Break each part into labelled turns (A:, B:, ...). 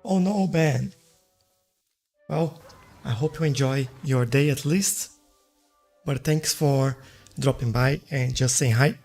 A: Oh no, Ben. Well, I hope you enjoy your day at least. But thanks for dropping by and just saying hi.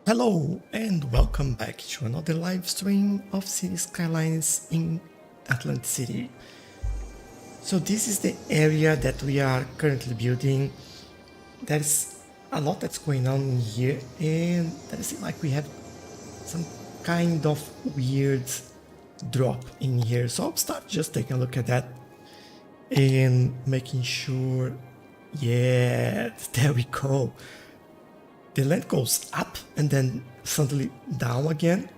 A: Hello and welcome back to another live stream of Cities Skylines in Atlantis City. So this is the area that we are currently building. There's a lot that's going on in here, and there seems like we have some kind of weird drop in here. So I'll start just taking a look at that and making sure, yeah, there we go. The land goes up and then suddenly down again.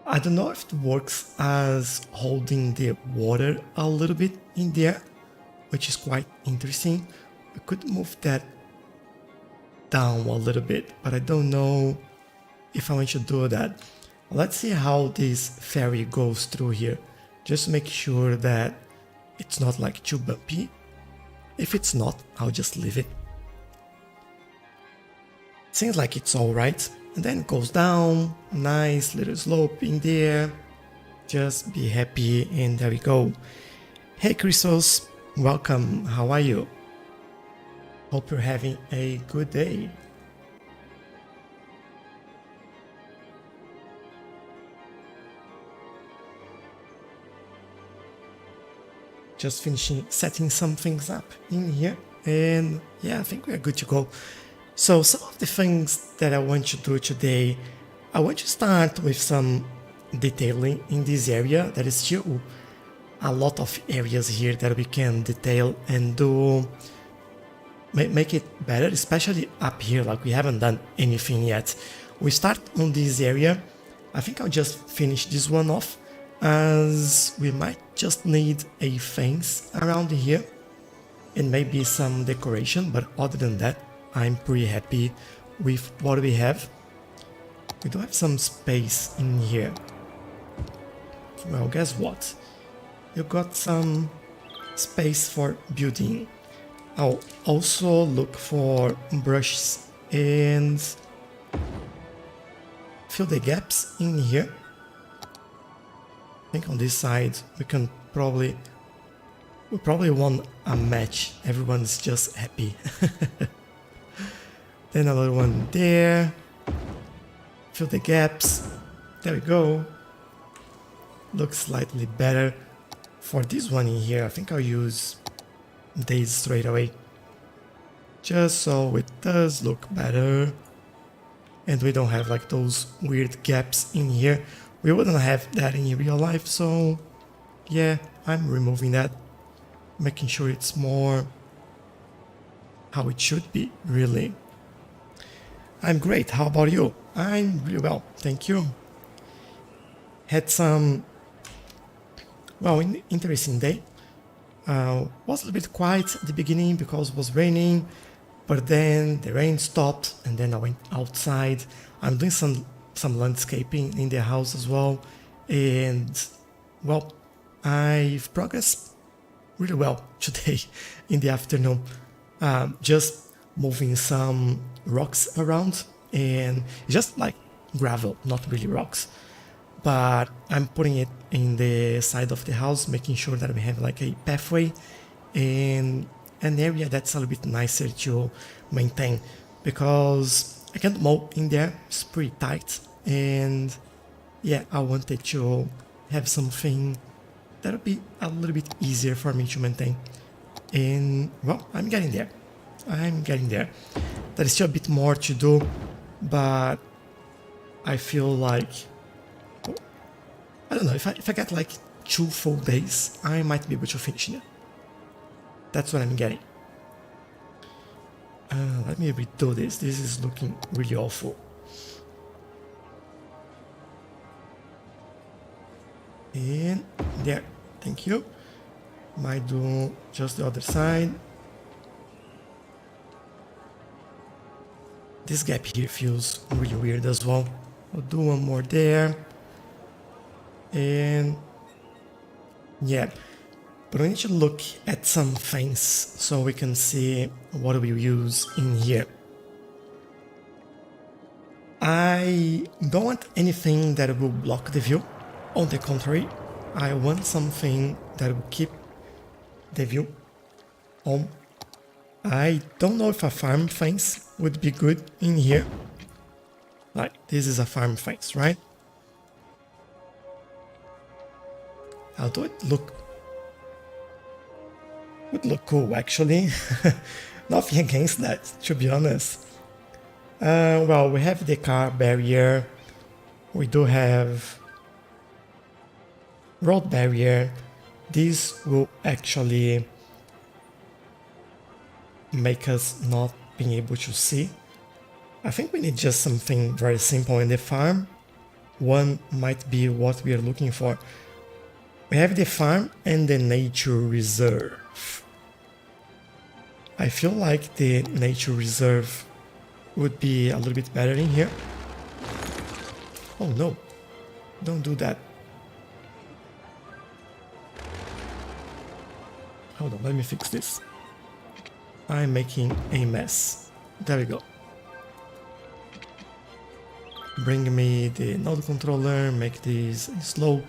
A: I don't know if it works as holding the water a little bit in there, which is quite interesting. I could move that down a little bit, but I don't know if I want to do that. Let's see how this ferry goes through here, just to make sure that it's not like too bumpy. If it's not, I'll just leave it. Seems like it's alright, and then it goes down, nice little slope in there, just be happy, and there we go. Hey Christos, welcome, how are you? Hope you're having a good day. Just finishing setting some things up in here, and yeah, I think we're good to go. So some of the things that I want to do today, I want to start with some detailing in this area. There is still a lot of areas here that we can detail and do, make it better, especially up here, like we haven't done anything yet. We start on this area. I think I'll just finish this one off, as we might just need a fence around here and maybe some decoration, but other than that, I'm pretty happy with what we have. We do have some space in here. Well, guess what? You got some space for building. I'll also look for brushes and fill the gaps in here. I think on this side we probably want a match. Everyone's just happy. Then another one there. Fill the gaps. There we go. Looks slightly better. For this one in here, I think I'll use these straight away, just so it does look better. And we don't have like those weird gaps in here. We wouldn't have that in real life, so yeah, I'm removing that. Making sure it's more how it should be, really. I'm great, how about you? I'm really well, thank you. Had some, well, interesting day. Was a little bit quiet at the beginning because it was raining, but then the rain stopped and then I went outside. I'm doing some landscaping in the house as well, and well, I've progressed really well today in the afternoon. Just moving some rocks around, and just like gravel, not really rocks. But I'm putting it in the side of the house, making sure that we have like a pathway and an area that's a little bit nicer to maintain, because I can't mow in there, it's pretty tight, and yeah, I wanted to have something that'll be a little bit easier for me to maintain. And well, I'm getting there. There is still a bit more to do, but I feel like, I don't know, if I get like 2 full days, I might be able to finish it. That's what I'm getting. Let me redo this. This is looking really awful. And there, thank you. Might do just the other side. This gap here feels really weird as well. I'll do one more there. And yeah, but we need to look at some things so we can see what we use in here. I don't want anything that will block the view. On the contrary, I want something that will keep the view on. I don't know if a farm fence would be good in here. Like, this is a farm fence, right? Although it would look cool, actually. Nothing against that, to be honest. Well, we have the car barrier. We do have road barrier. This will actually make us not being able to see. I think we need just something very simple in the farm. One might be what we are looking for. We have the farm and the nature reserve. I feel like the nature reserve would be a little bit better in here. Oh no, don't do that. Hold on, let me fix this. I'm making a mess. There we go. Bring me the node controller, make this a slope.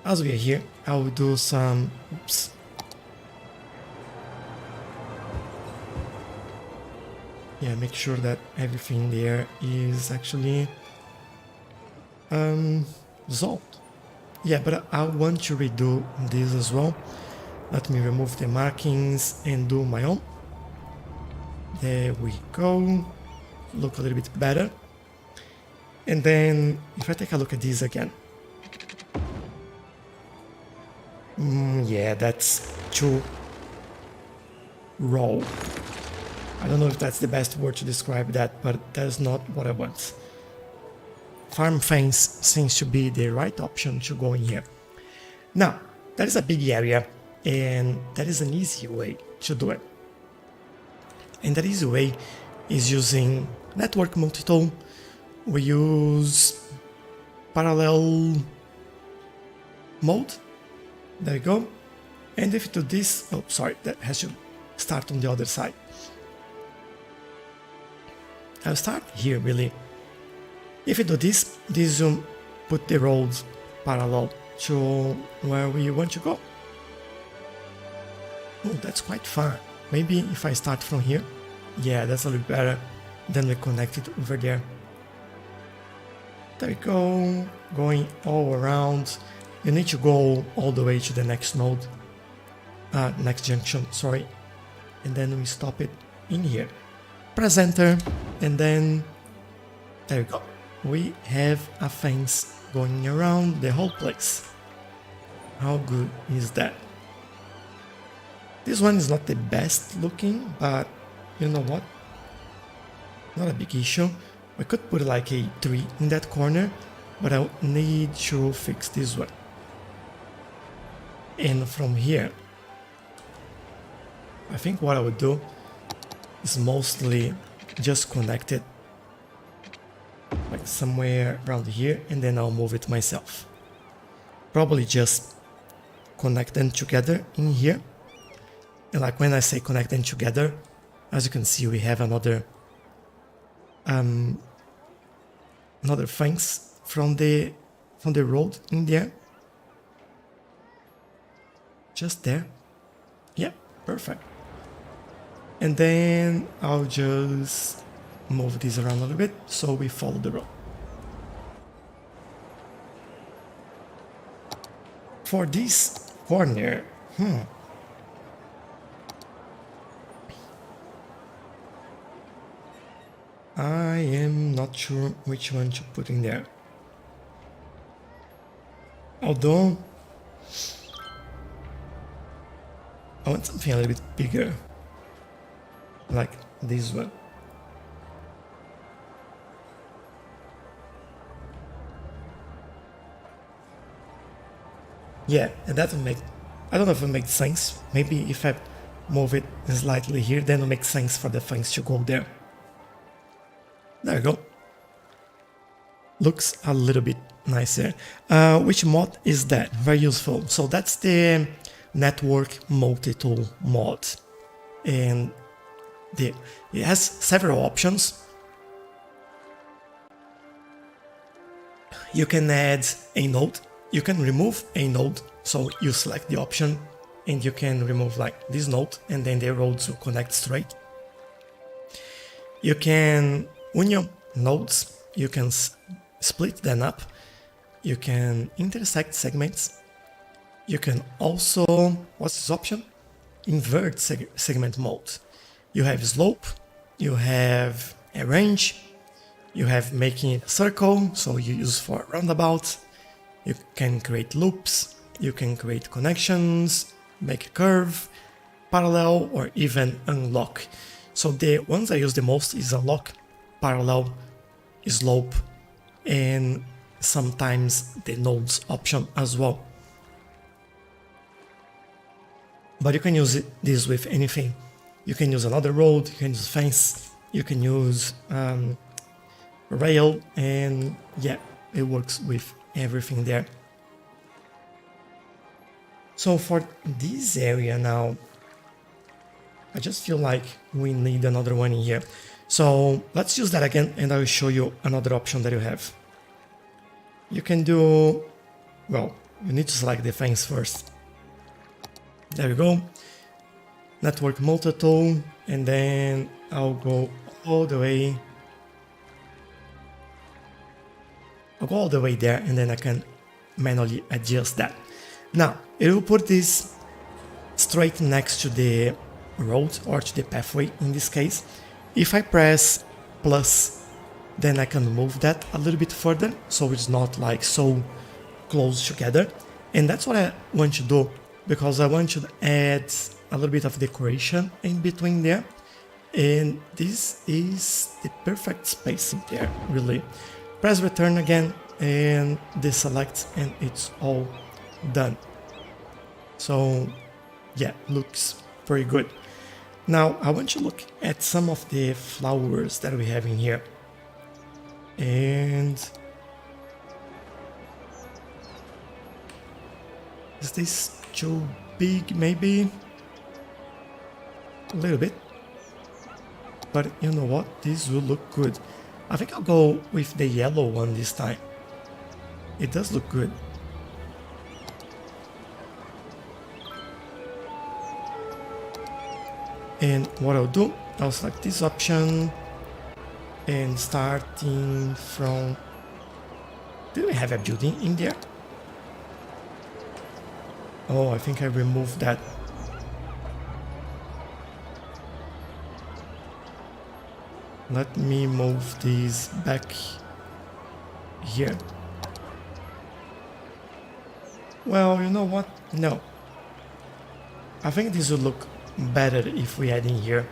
A: As we are here, I will do some... Oops. Yeah, make sure that everything there is actually dissolved. Yeah, but I want to redo this as well. Let me remove the markings and do my own. There we go. Look a little bit better. And then if I take a look at this again. Yeah, that's too raw. I don't know if that's the best word to describe that, but that's not what I want. Farm fence seems to be the right option to go in here. Now, that is a big area, and that is an easy way to do it. And that easy way is using network multi-tool. We use parallel mode. There we go. And if you do this, oh sorry, that has to start on the other side. I'll start here really. If you do this, this will put the roads parallel to where we want to go. Oh, that's quite far. Maybe if I start from here. Yeah, that's a little better. Then we connect it over there. There we go. Going all around. You need to go all the way to the next node. Next junction, sorry. And then we stop it in here. Press enter, and then there we go. We have a fence going around the whole place. How good is that? This one is not the best looking, but you know what? Not a big issue. We could put like a tree in that corner, but I need to fix this one. And from here, I think what I would do is mostly just connect it like somewhere around here, and then I'll move it myself. Probably just connect them together in here. And like when I say connect them together, as you can see, we have another fence from the road in there. Just there. Yeah, perfect. And then I'll just move this around a little bit so we follow the road. For this corner, I am not sure which one to put in there. Although I want something a little bit bigger, like this one. Yeah, and that will make, I don't know if it makes sense. Maybe if I move it slightly here, then it'll make sense for the things to go there. There we go. Looks a little bit nicer. Which mod is that? Very useful. So that's the network multi-tool mod. And it has several options. You can add a node. You can remove a node, so you select the option and you can remove like this node and then the roads will connect straight. You can union nodes, you can split them up, you can intersect segments, you can also, what's this option? Invert segment mode. You have slope, you have arrange, you have making a circle, so you use for roundabout. You can create loops, you can create connections, make a curve, parallel, or even unlock. So the ones I use the most is unlock, parallel, slope, and sometimes the nodes option as well. But you can use this with anything. You can use another road, you can use fence, you can use rail, and yeah, it works with everything there. So for this area now, I just feel like we need another one in here. So let's use that again and I will show you another option that you have. You can do, well, you need to select the fence first. There we go. Network multi-tool, and then I'll go all the way. I'll go all the way there and then I can manually adjust that. Now, it will put this straight next to the road or to the pathway in this case. If I press plus, then I can move that a little bit further so it's not like so close together. And that's what I want to do because I want to add a little bit of decoration in between there. And this is the perfect spacing there, really. Press return again and deselect and it's all done. So yeah, looks pretty good. Now I want to look at some of the flowers that we have in here. And is this too big maybe? A little bit. But you know what? This will look good. I think I'll go with the yellow one this time. It does look good. And what I'll do, I'll select this option and starting from... Do we have a building in there? Oh, I think I removed that. Let me move these back here. Well, you know what? No. I think this would look better if we add in here.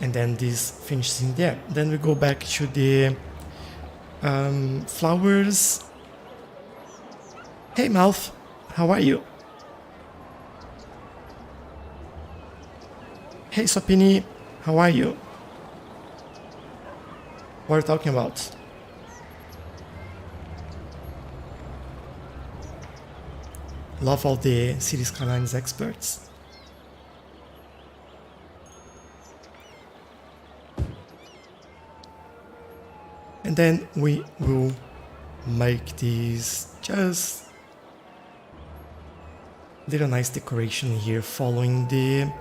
A: And then this finishes in there. Then we go back to the flowers. Hey, Mouth. How are you? Hey, Sopini. How are you? What are you talking about? Love all the Cities Skylines experts. And then we will make this just little nice decoration here following the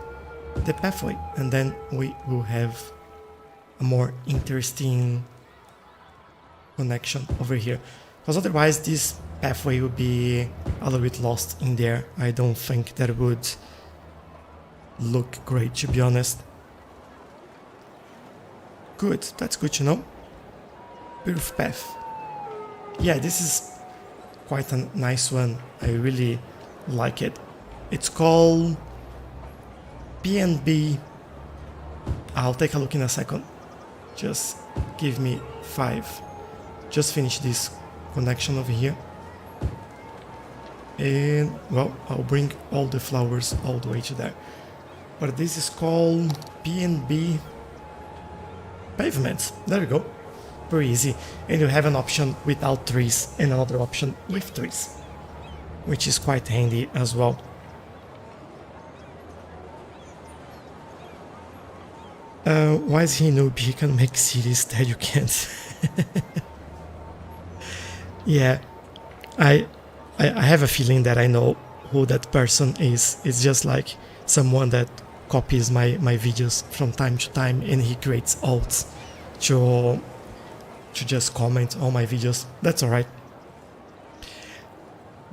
A: pathway, and then we will have a more interesting connection over here, because otherwise this pathway would be a little bit lost in there. I don't think that would look great, to be honest. Good, that's good to know. Beautiful path. Yeah, this is quite a nice one. I really like it. It's called PNB. I'll take a look in a second. Just give me 5. Just finish this connection over here. And, well, I'll bring all the flowers all the way to there. But this is called PNB pavements. There we go. Very easy. And you have an option without trees and another option with trees, which is quite handy as well. Why is he noob? He can make cities that you can't. Yeah, I have a feeling that I know who that person is. It's just like someone that copies my videos from time to time, and he creates alts to just comment on my videos. That's alright.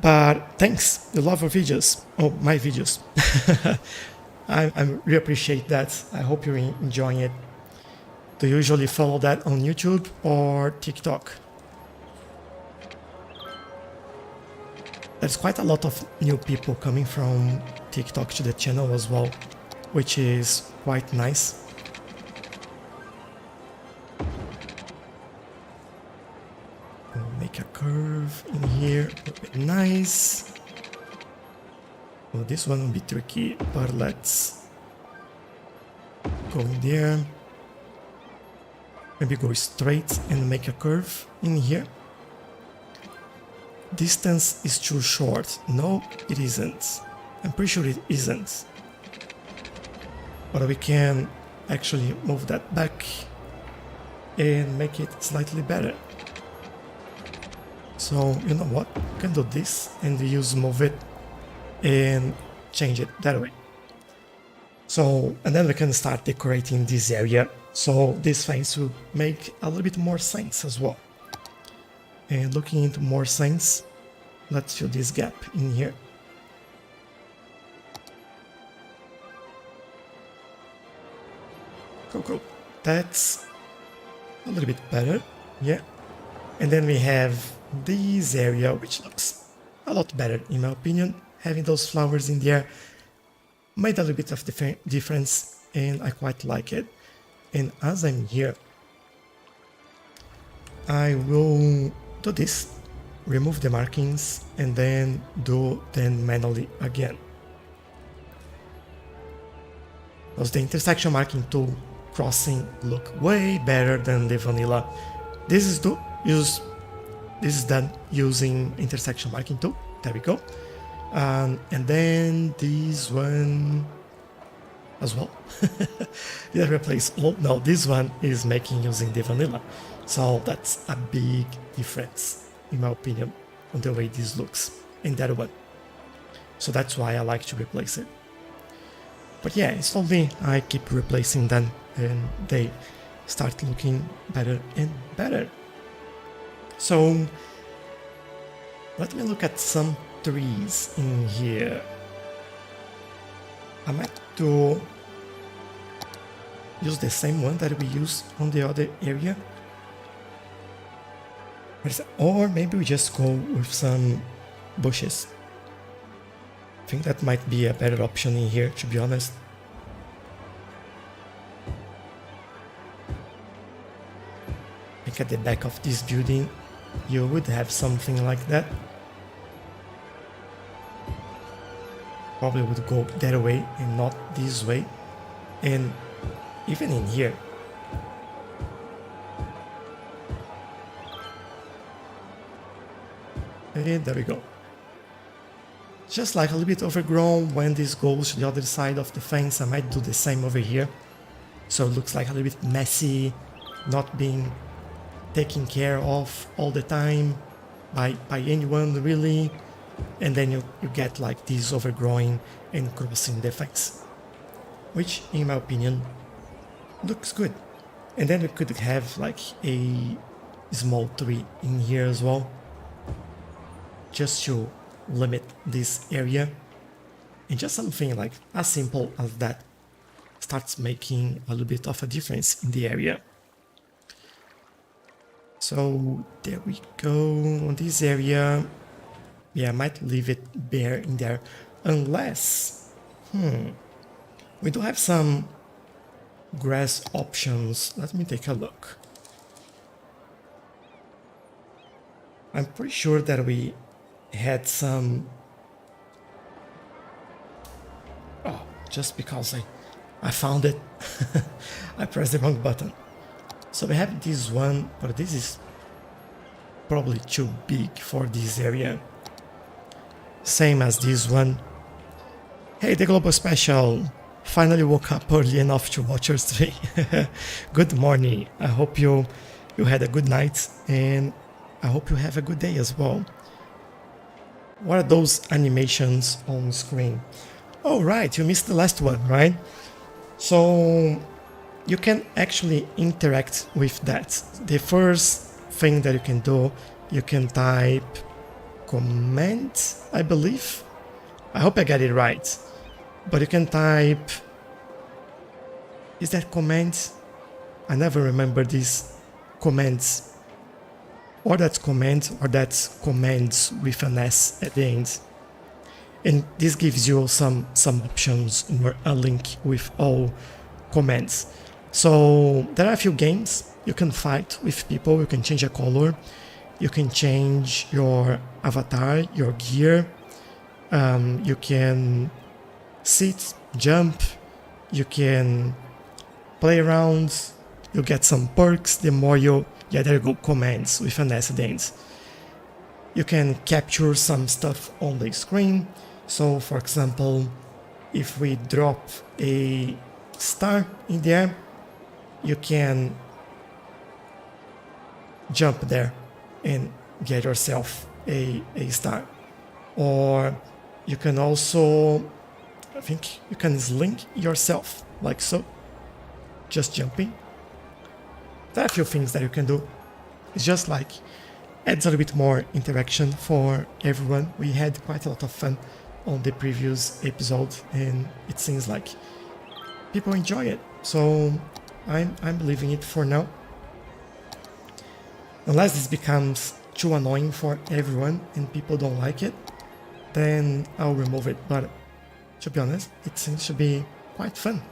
A: But thanks, you love our videos. Oh, my videos. I really appreciate that. I hope you're enjoying it. Do you usually follow that on YouTube or TikTok? There's quite a lot of new people coming from TikTok to the channel as well, which is quite nice. We'll make a curve in here, nice. Well, this one will be tricky, but let's go in there. Maybe go straight and make a curve in here. Distance is too short. No, it isn't. I'm pretty sure it isn't. But we can actually move that back and make it slightly better. So, you know what? We can do this and use move it and change it that way. So, and then we can start decorating this area. So this fence will make a little bit more sense as well. And looking into more sense, let's fill this gap in here. Cool. That's a little bit better, yeah. And then we have this area, which looks a lot better in my opinion. Having those flowers in there made a little bit of difference, and I quite like it. And as I'm here, I will do this, remove the markings, and then do them manually again. Because the intersection marking tool crossing look way better than the vanilla. This is done using intersection marking tool. There we go. And then this one as well. Did I replace? Oh no, this one is making using the vanilla. So that's a big difference in my opinion on the way this looks in that one. So that's why I like to replace it. But yeah, slowly I keep replacing them and they start looking better and better. So let me look at some trees in here. I might to use the same one that we used on the other area. Or maybe we just go with some bushes. I think that might be a better option in here, to be honest. I think at the back of this building you would have something like that. Probably would go that way and not this way. And even in here, and there we go. just like a little bit overgrown. When this goes to the other side of the fence, I might do the same over here. So it looks like a little bit messy, not being taken care of all the time by anyone really. And then you get like this overgrowing and crossing the fence, which in my opinion looks good. And then we could have like a small tree in here as well, just to limit this area. And just something like as simple as that starts making a little bit of a difference in the area. So there we go on this area. Yeah, I might leave it bare in there unless we do have some grass options. Let me take a look. I'm pretty sure that we had some. Oh, just because I found it, I pressed the wrong button. So we have this one, but this is probably too big for this area. Same as this one. Hey, the Global Special! Finally woke up early enough to watch your stream. Good morning. I hope you had a good night, and I hope you have a good day as well. What are those animations on screen? Oh right, you missed the last one, right? So you can actually interact with that. The first thing that you can do, you can type comment, I believe. I hope I got it right. But you can type, is that comment? I never remember these commands. Or that's comment, or that's commands with an S at the end. And this gives you some options or a link with all commands. So there are a few games. You can fight with people, you can change a color, you can change your avatar, your gear, you can sit, jump, you can play around, you get some perks the more you, yeah, there you go, commands with an S at the end. You can capture some stuff on the screen. So for example, if we drop a star in there, you can jump there and get yourself a star. Or you can also, I think you can slink yourself like so, just jumping. There are a few things that you can do. It's just like adds a little bit more interaction for everyone. We had quite a lot of fun on the previous episode, and it seems like people enjoy it. So I'm leaving it for now. Unless this becomes too annoying for everyone and people don't like it, then I'll remove it. But to be honest, it seems to be quite fun.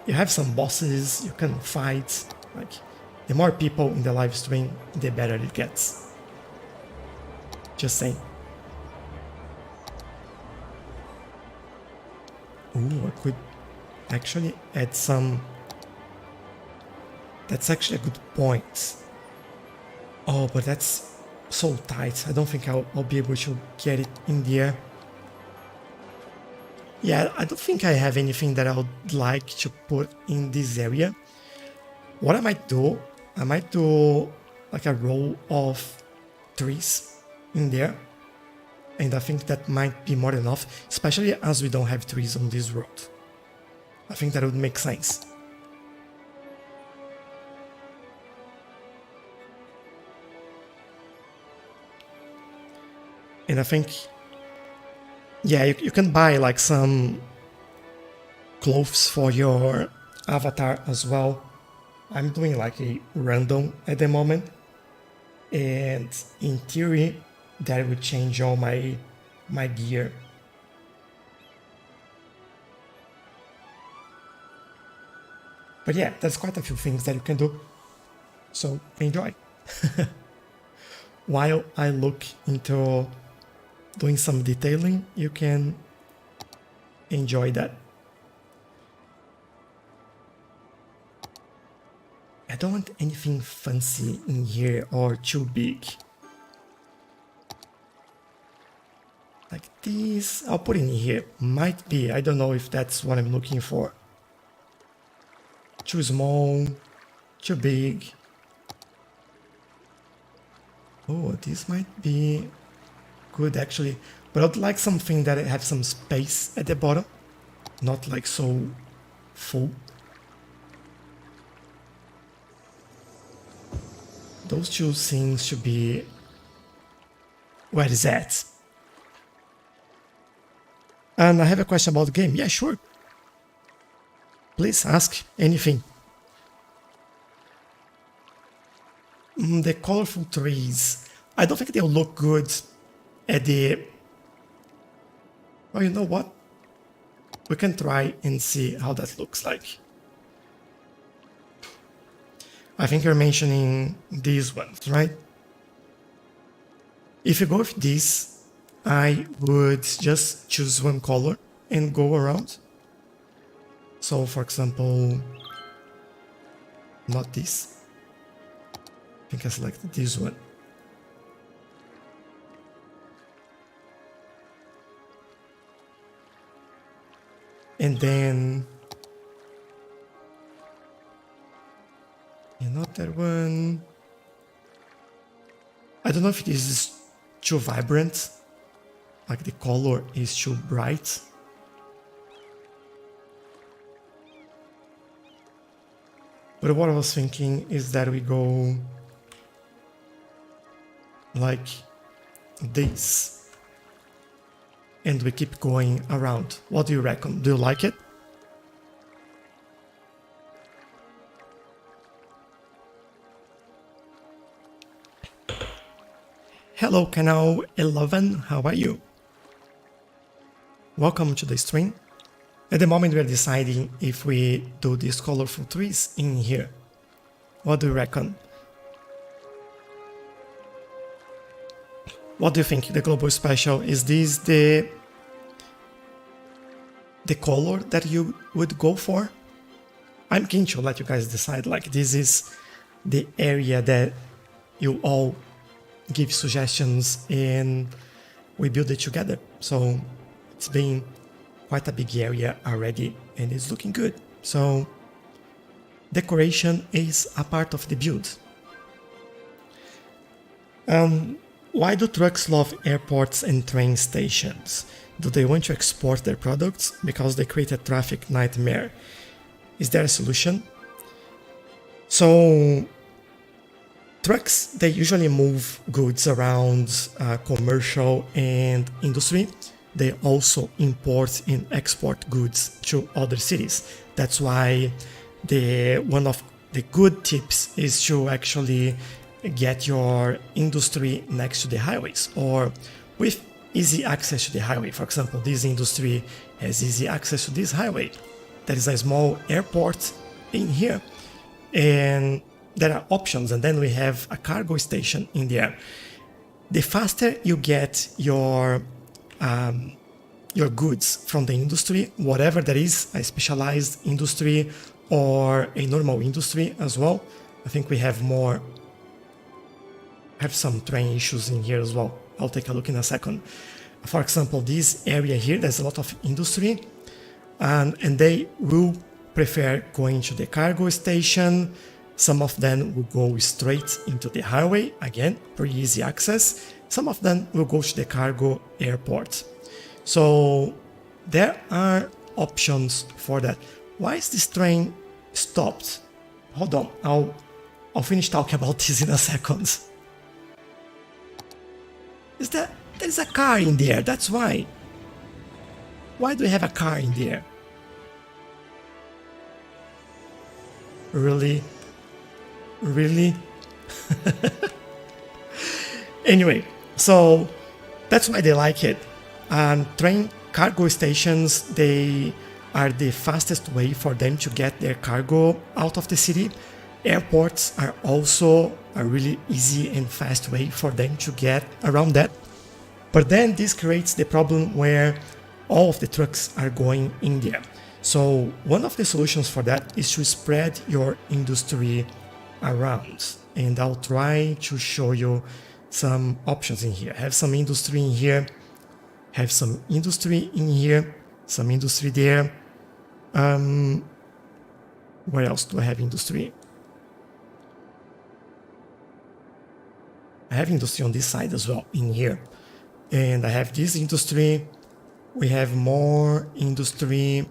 A: You have some bosses, you can fight. Like, the more people in the live stream, the better it gets. Just saying. Ooh, I could actually add some. That's actually a good point. Oh, but that's so tight. I don't think I'll be able to get it in the air. Yeah, I don't think I have anything that I would like to put in this area. What I might do like a row of trees in there. And I think that might be more than enough, especially as we don't have trees on this road. I think that would make sense. And I think, yeah, you can buy like some clothes for your avatar as well. I'm doing like a random at the moment. And in theory, that would change all my gear. But yeah, there's quite a few things that you can do. So enjoy. While I look into doing some detailing, you can enjoy that. I don't want anything fancy in here or too big. like this. I'll put it in here. Might be, I don't know if that's what I'm looking for. Too small, too big. Oh, this might be good actually, but I'd like something that have some space at the bottom, not like so full. Those two things should be where is that? And I have a question about the game. Yeah, sure. Please ask anything. The colorful trees. I don't think they'll look good at the... Oh, you know what? We can try and see how that looks like. I think you're mentioning these ones, right? If you go with this, I would just choose one color and go around. So, for example, not this. I think I selected this one. And then, not that one. I don't know if this is too vibrant, like the color is too bright. But what I was thinking is that we go like this and we keep going around. What do you reckon? Do you like it? Hello, Canal 11, how are you? Welcome to the stream. At the moment we are deciding if we do these colorful trees in here. What do you reckon? What do you think? The global special, is this the color that you would go for? I'm keen to let you guys decide. Like, this is the area that you all give suggestions and we build it together. So it's been quite a big area already and it's looking good. So decoration is a part of the build. Why do trucks love airports and train stations? Do they want to export their products because they create a traffic nightmare? Is there a solution? So trucks, they usually move goods around commercial and industry. They also import and export goods to other cities. That's why one of the good tips is to actually get your industry next to the highways or with easy access to the highway. For example, this industry has easy access to this highway. There is a small airport in here and there are options, and then we have a cargo station in there. The faster you get your goods from the industry, whatever that is, a specialized industry or a normal industry as well. I think we have some train issues in here as well. I'll take a look in a second. For example, this area here, there's a lot of industry, and they will prefer going to the cargo station. Some of them will go straight into the highway, again, pretty easy access. Some of them will go to the cargo airport. So there are options for that. Why is this train stopped? Hold on, I'll finish talking about this in a second. There's a car in there, that's why. Why do we have a car in there? Really? Really? Anyway, so that's why they like it. Train cargo stations, they are the fastest way for them to get their cargo out of the city. Airports are also a really easy and fast way for them to get around that. But then this creates the problem where all of the trucks are going in there. So one of the solutions for that is to spread your industry around. And I'll try to show you some options in here. I have some industry in here. have some industry in here, some industry there. Where else do I have industry? I have industry on this side as well, in here. And I have this industry. We have more industry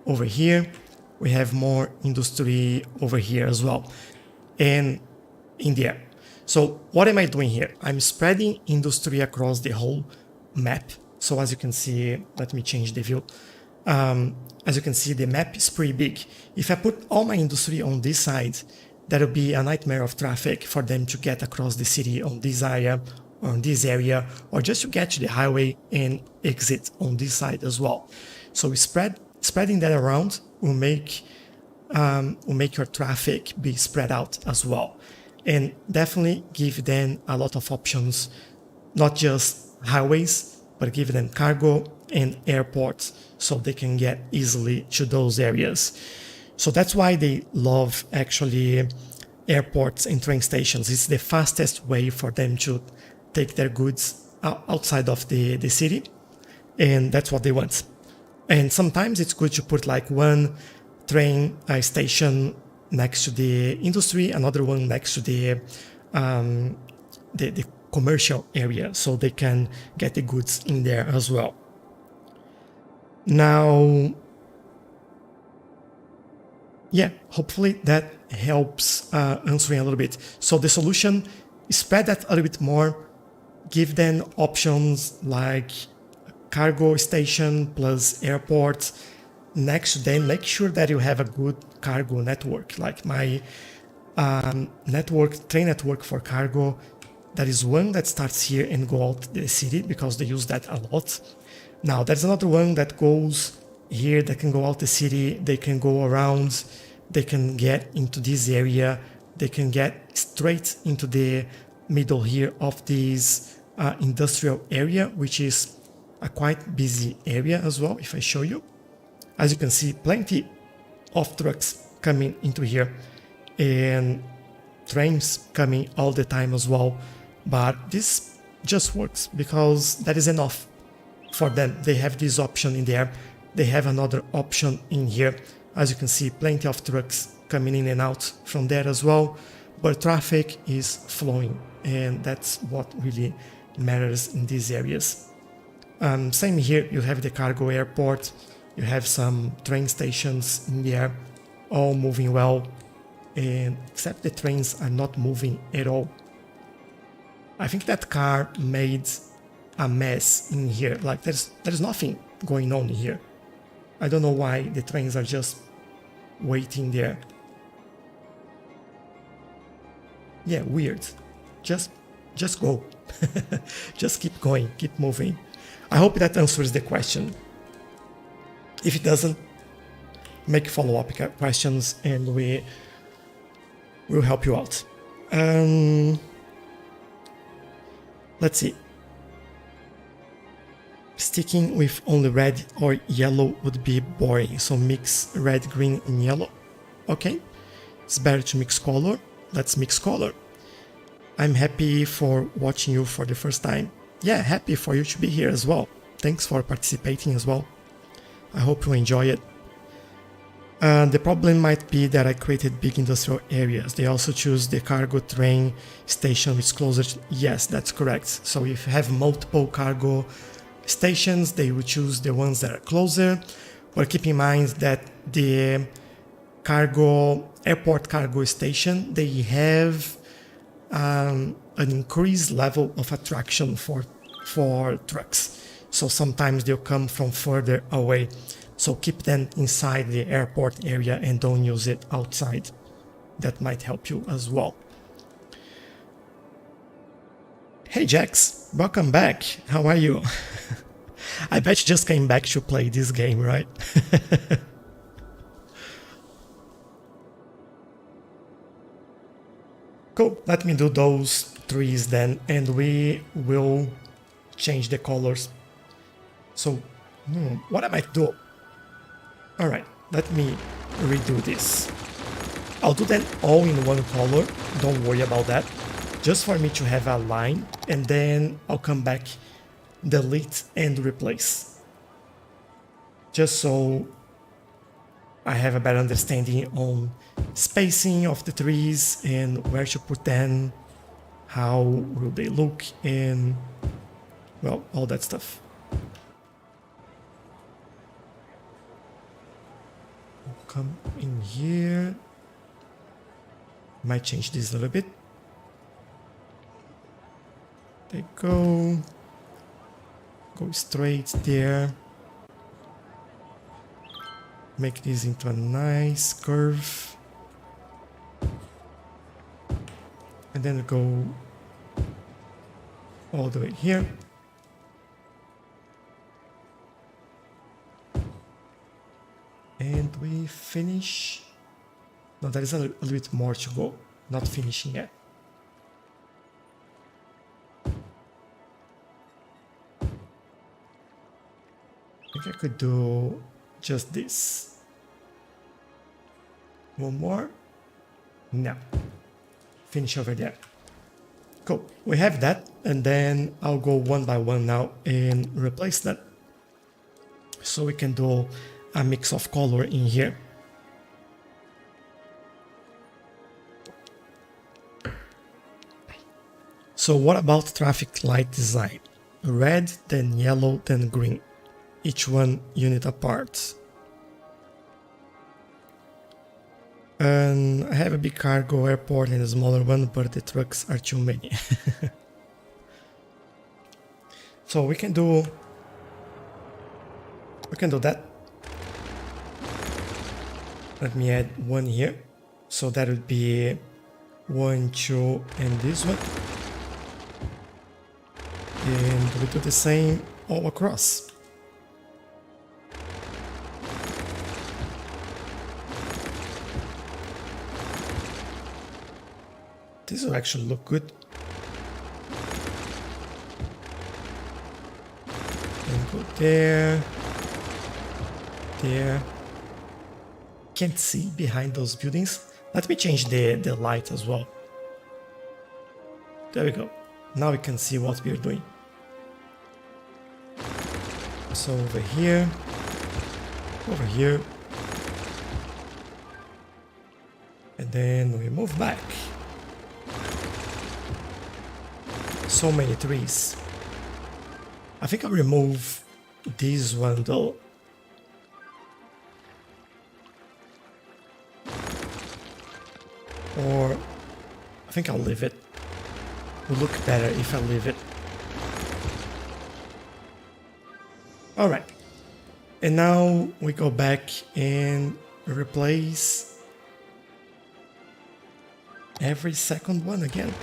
A: over here. We have more industry over here as well. And in there. So what am I doing here? I'm spreading industry across the whole map. So as you can see, let me change the view. As you can see, the map is pretty big. If I put all my industry on this side, that'll be a nightmare of traffic for them to get across the city on this area, or on this area, or just to get to the highway and exit on this side as well. So spreading that around will make your traffic be spread out as well, and definitely give them a lot of options, not just highways, but give them cargo and airports so they can get easily to those areas. So that's why they love actually airports and train stations. It's the fastest way for them to take their goods outside of the city, and that's what they want. And sometimes it's good to put like one train station next to the industry, another one next to the commercial area, so they can get the goods in there as well. Now, yeah, hopefully that helps answering a little bit. So the solution is spread that a little bit more, give them options like cargo station plus airport next to them. Make sure that you have a good cargo network. Like my train network for cargo, that is one that starts here and go out the city because they use that a lot. Now there's another one that goes here that can go out the city. They can go around, they can get into this area, they can get straight into the middle here of this industrial area, which is a quite busy area as well. If I show you, as you can see, plenty of trucks coming into here and trains coming all the time as well. But this just works because that is enough for them. They have this option in there. They have another option in here. As you can see, plenty of trucks coming in and out from there as well. But traffic is flowing, and that's what really matters in these areas. Same here, you have the cargo airport, you have some train stations in there, all moving well, and except the trains are not moving at all. I think that car made a mess in here, like there's nothing going on here. I don't know why the trains are just waiting there. Yeah, weird. Just go. Just keep going, keep moving. I hope that answers the question. If it doesn't, make follow-up questions and we will help you out. Let's see. Sticking with only red or yellow would be boring, so mix red, green and yellow. Okay, it's better to mix color. Let's mix color. I'm happy for watching you for the first time. Yeah, happy for you to be here as well. Thanks for participating as well. I hope you enjoy it. The problem might be that I created big industrial areas. They also choose the cargo train station which is closer to... Yes, that's correct. So if you have multiple cargo stations, they will choose the ones that are closer. But keep in mind that the airport cargo station, they have an increased level of attraction for trucks. So sometimes they'll come from further away. So keep them inside the airport area and don't use it outside. That might help you as well. Hey Jax, welcome back. How are you? I bet you just came back to play this game, right? Cool, let me do those trees then, and we will change the colors. So, what I might do? Alright, let me redo this. I'll do them all in one color, don't worry about that. Just for me to have a line, and then I'll come back delete and replace. Just so I have a better understanding on spacing of the trees and where to put them, how will they look, and well, all that stuff. Come in here. Might change this a little bit. There you go. Go straight there. Make this into a nice curve. And then go all the way here. And we finish. No, there is a little bit more to go. Not finishing yet. I think I could do just this. One more. No. Finish over there. Cool. We have that, and then I'll go one by one now and replace that. So we can do a mix of color in here. So what about traffic light design? Red, then yellow, then green. Each one unit apart. I have a big cargo airport and a smaller one, but the trucks are too many. So we can do that. Let me add one here. So that would be 1, 2, and this one. And we do the same all across. This will actually look good. And go there. There. Can't see behind those buildings. Let me change the light as well. There we go. Now we can see what we're doing. So over here. Over here. And then we move back. So many trees. I think I'll remove this one though. Or I think I'll leave it. It will look better if I leave it. Alright. And now we go back and replace every second one again.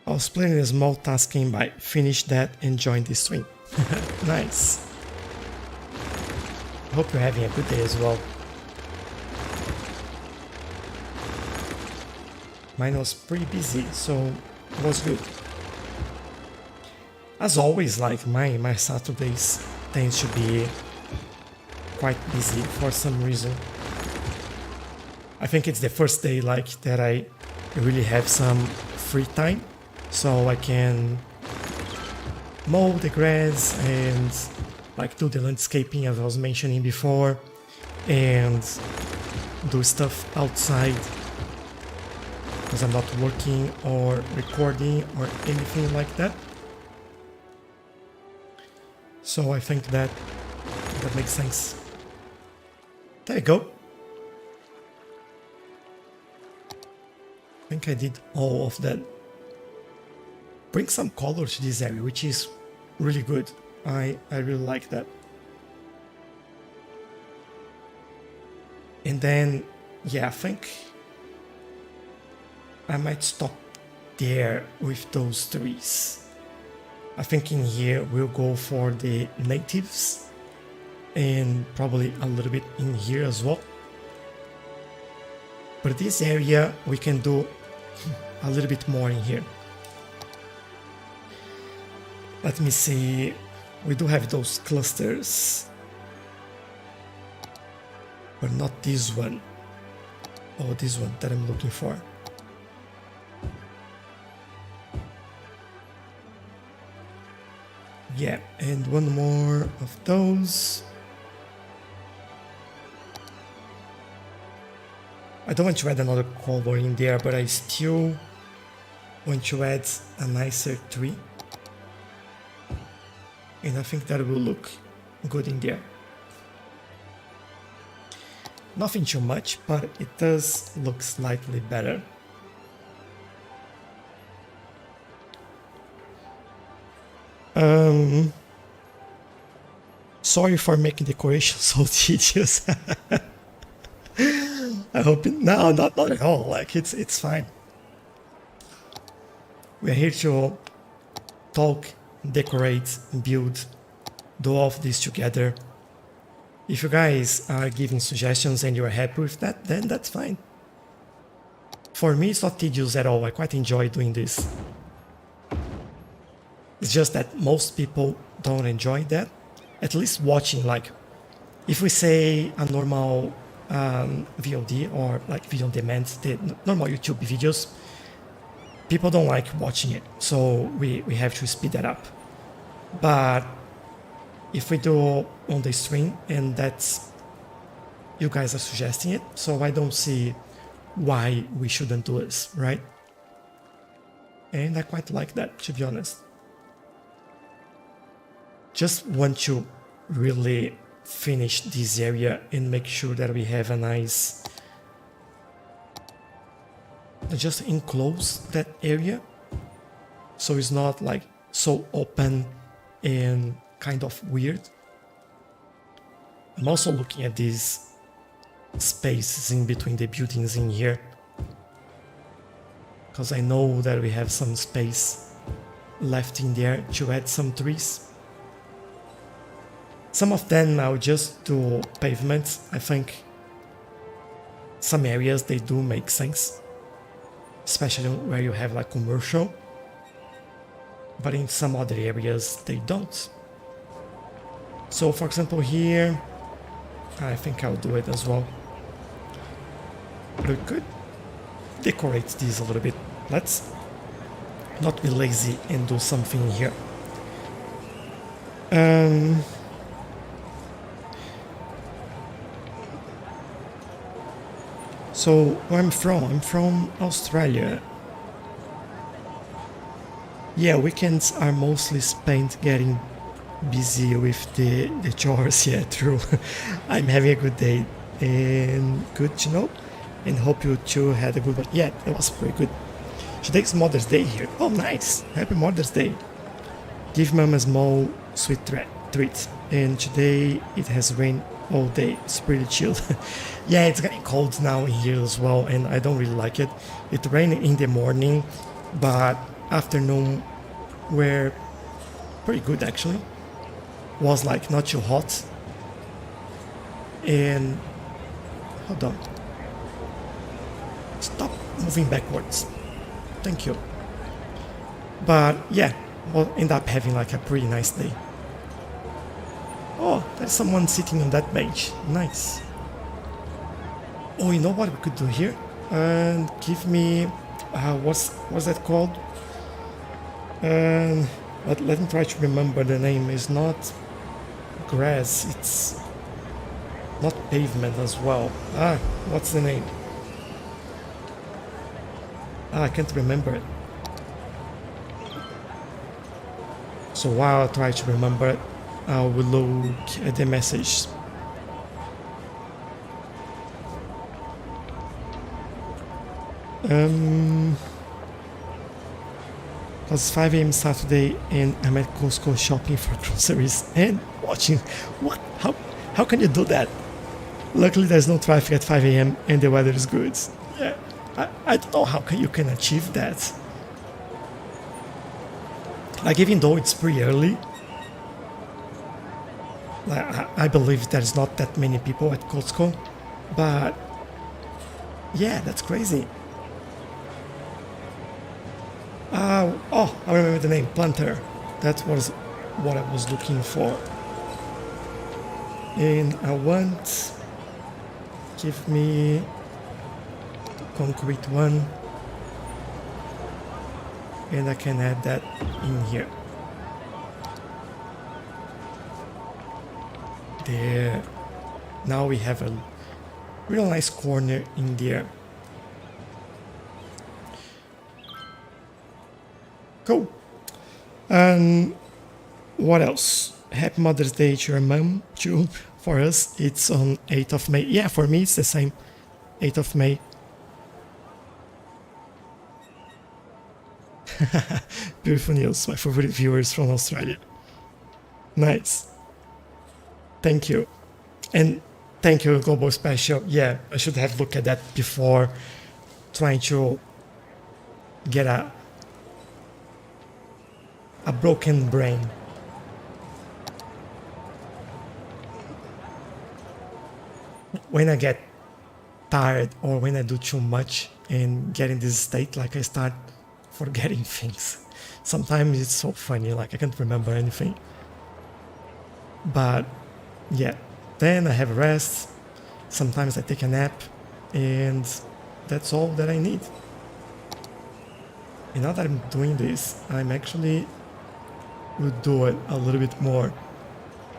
A: I was planning a small task came by. Finish that and join this stream. Nice. Hope you're having a good day as well. Mine was pretty busy, so it was good. As always, like my Saturdays tends to be quite busy for some reason. I think it's the first day like that I really have some free time, so I can mow the grass and like do the landscaping as I was mentioning before, and do stuff outside because I'm not working or recording or anything like that. So I think that makes sense. There you go. I think I did all of that. Bring some color to this area, which is really good. I really like that. And then, yeah, I think I might stop there with those trees. I think in here we'll go for the natives and probably a little bit in here as well. But this area we can do a little bit more in here. Let me see, we do have those clusters, but not this one. Oh, this one that I'm looking for. Yeah, and one more of those. I don't want to add another color in there, but I still want to add a nicer tree. And I think that will look good in there. Nothing too much, but it does look slightly better. Sorry for making decoration so tedious. I hope no, not at all. Like it's fine. We're here to talk, decorate, build, do all of this together. If you guys are giving suggestions and you're happy with that, then that's fine. For me, it's not tedious at all. I quite enjoy doing this. It's just that most people don't enjoy that. At least watching, like, if we say a normal VOD or like video on demand, the normal YouTube videos, people don't like watching it. So we have to speed that up. But if we do on the stream, and that's, you guys are suggesting it, so I don't see why we shouldn't do this, right? And I quite like that, to be honest. Just want to really finish this area and make sure that we have a nice, just enclose that area so it's not like so open and kind of weird. I'm also looking at these spaces in between the buildings in here because I know that we have some space left in there to add some trees. Some of them I'll just do pavements. I think some areas they do make sense, especially where you have like commercial, but in some other areas they don't. So for example here, I think I'll do it as well. But we could decorate these a little bit. Let's not be lazy and do something here. So where I'm from Australia. Yeah, weekends are mostly spent getting busy with the chores. Yeah, true. I'm having a good day and good to know, and hope you too had a good one. Yeah, it was pretty good. Today's Mother's Day here. Oh, nice. Happy Mother's Day. Give mom a small sweet treat. And today it has rained all day. It's pretty chilled. Yeah, it's getting cold now in here as well, and I don't really like it. It rained in the morning, but afternoon were pretty good actually. Was like not too hot. And hold on. Stop moving backwards. Thank you. But yeah, we'll end up having like a pretty nice day. Oh, there's someone sitting on that bench. Nice. Oh, you know what we could do here? Give me, what's that called? But let me try to remember the name. It's not grass, it's not pavement as well. What's the name? I can't remember it. So while I try to remember it, I will look at the message. It's 5 a.m. Saturday and I'm at Costco shopping for groceries and watching. What? How can you do that? Luckily there's no traffic at 5 a.m. and the weather is good. Yeah, I don't know how you can achieve that. Like, even though it's pretty early, I believe there's not that many people at Costco, but yeah, that's crazy. Oh, I remember the name, Planter. That was what I was looking for. And I want, give me concrete one, and I can add that in here. There. Now we have a real nice corner in there. Cool. What else? Happy Mother's Day to your mom too. For us, it's on 8th of May. Yeah, for me it's the same. 8th of May. Beautiful news. My favorite viewers from Australia. Nice. Thank you. And thank you, Global Special. Yeah, I should have looked at that before trying to get a broken brain. When I get tired or when I do too much and get in this state, like I start forgetting things. Sometimes it's so funny, like I can't remember anything. But yeah, then I have rest. Sometimes I take a nap, and that's all that I need. And now that I'm doing this, I'm actually will do it a little bit more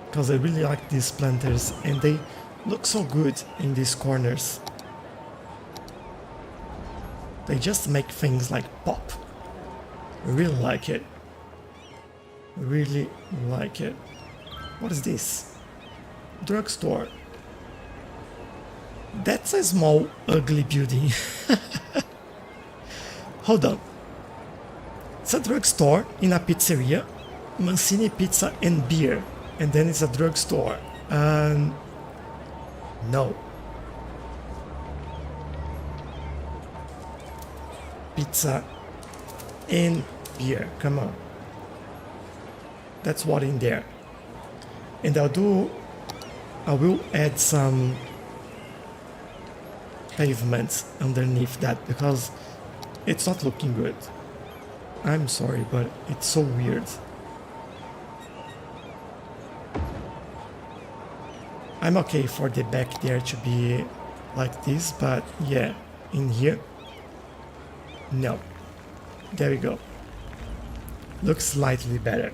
A: because I really like these planters and they look so good in these corners. They just make things like pop. I really like it. Really like it. What is this? Drugstore. That's a small, ugly building. Hold on. It's a drugstore in a pizzeria. Mancini Pizza and Beer. And then it's a drugstore. No. Pizza and beer. Come on. That's what in there. And I will add some pavements underneath that because it's not looking good. I'm sorry, but it's so weird. I'm okay for the back there to be like this, but yeah, in here, no. There we go. Looks slightly better.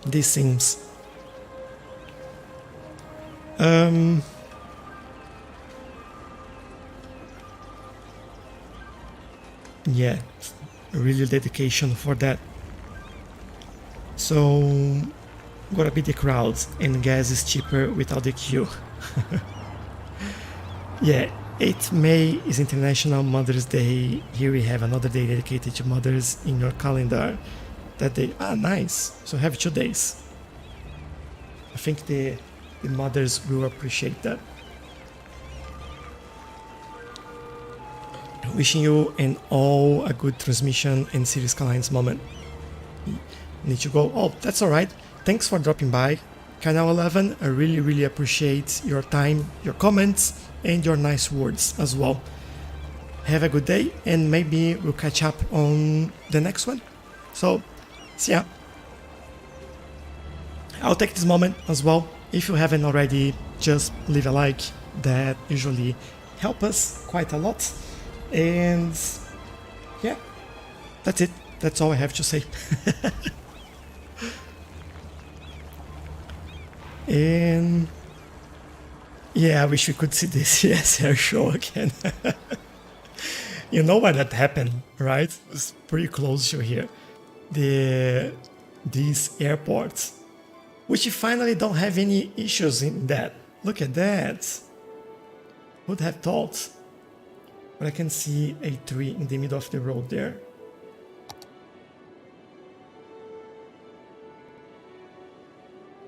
A: This seems yeah, really dedication for that. So gotta beat the crowds, and gas is cheaper without the queue. Yeah, 8th May is International Mother's Day. Here we have another day dedicated to mothers in your calendar. That day, nice. So have 2 days. I think the mothers will appreciate that. Wishing you and all a good transmission and Cities Skylines moment. Need to go. Oh, that's alright. Thanks for dropping by. Canal 11, I really appreciate your time, your comments, and your nice words as well. Have a good day, and maybe we'll catch up on the next one. So, see ya. I'll take this moment as well. If you haven't already, just leave a like. That usually helps us quite a lot. And yeah, that's it. That's all I have to say. And yeah, I wish we could see this air show again. You know why that happened, right? It was pretty close to here. These airports, which finally don't have any issues in that. Look at that. Would have thought. But I can see a tree in the middle of the road there.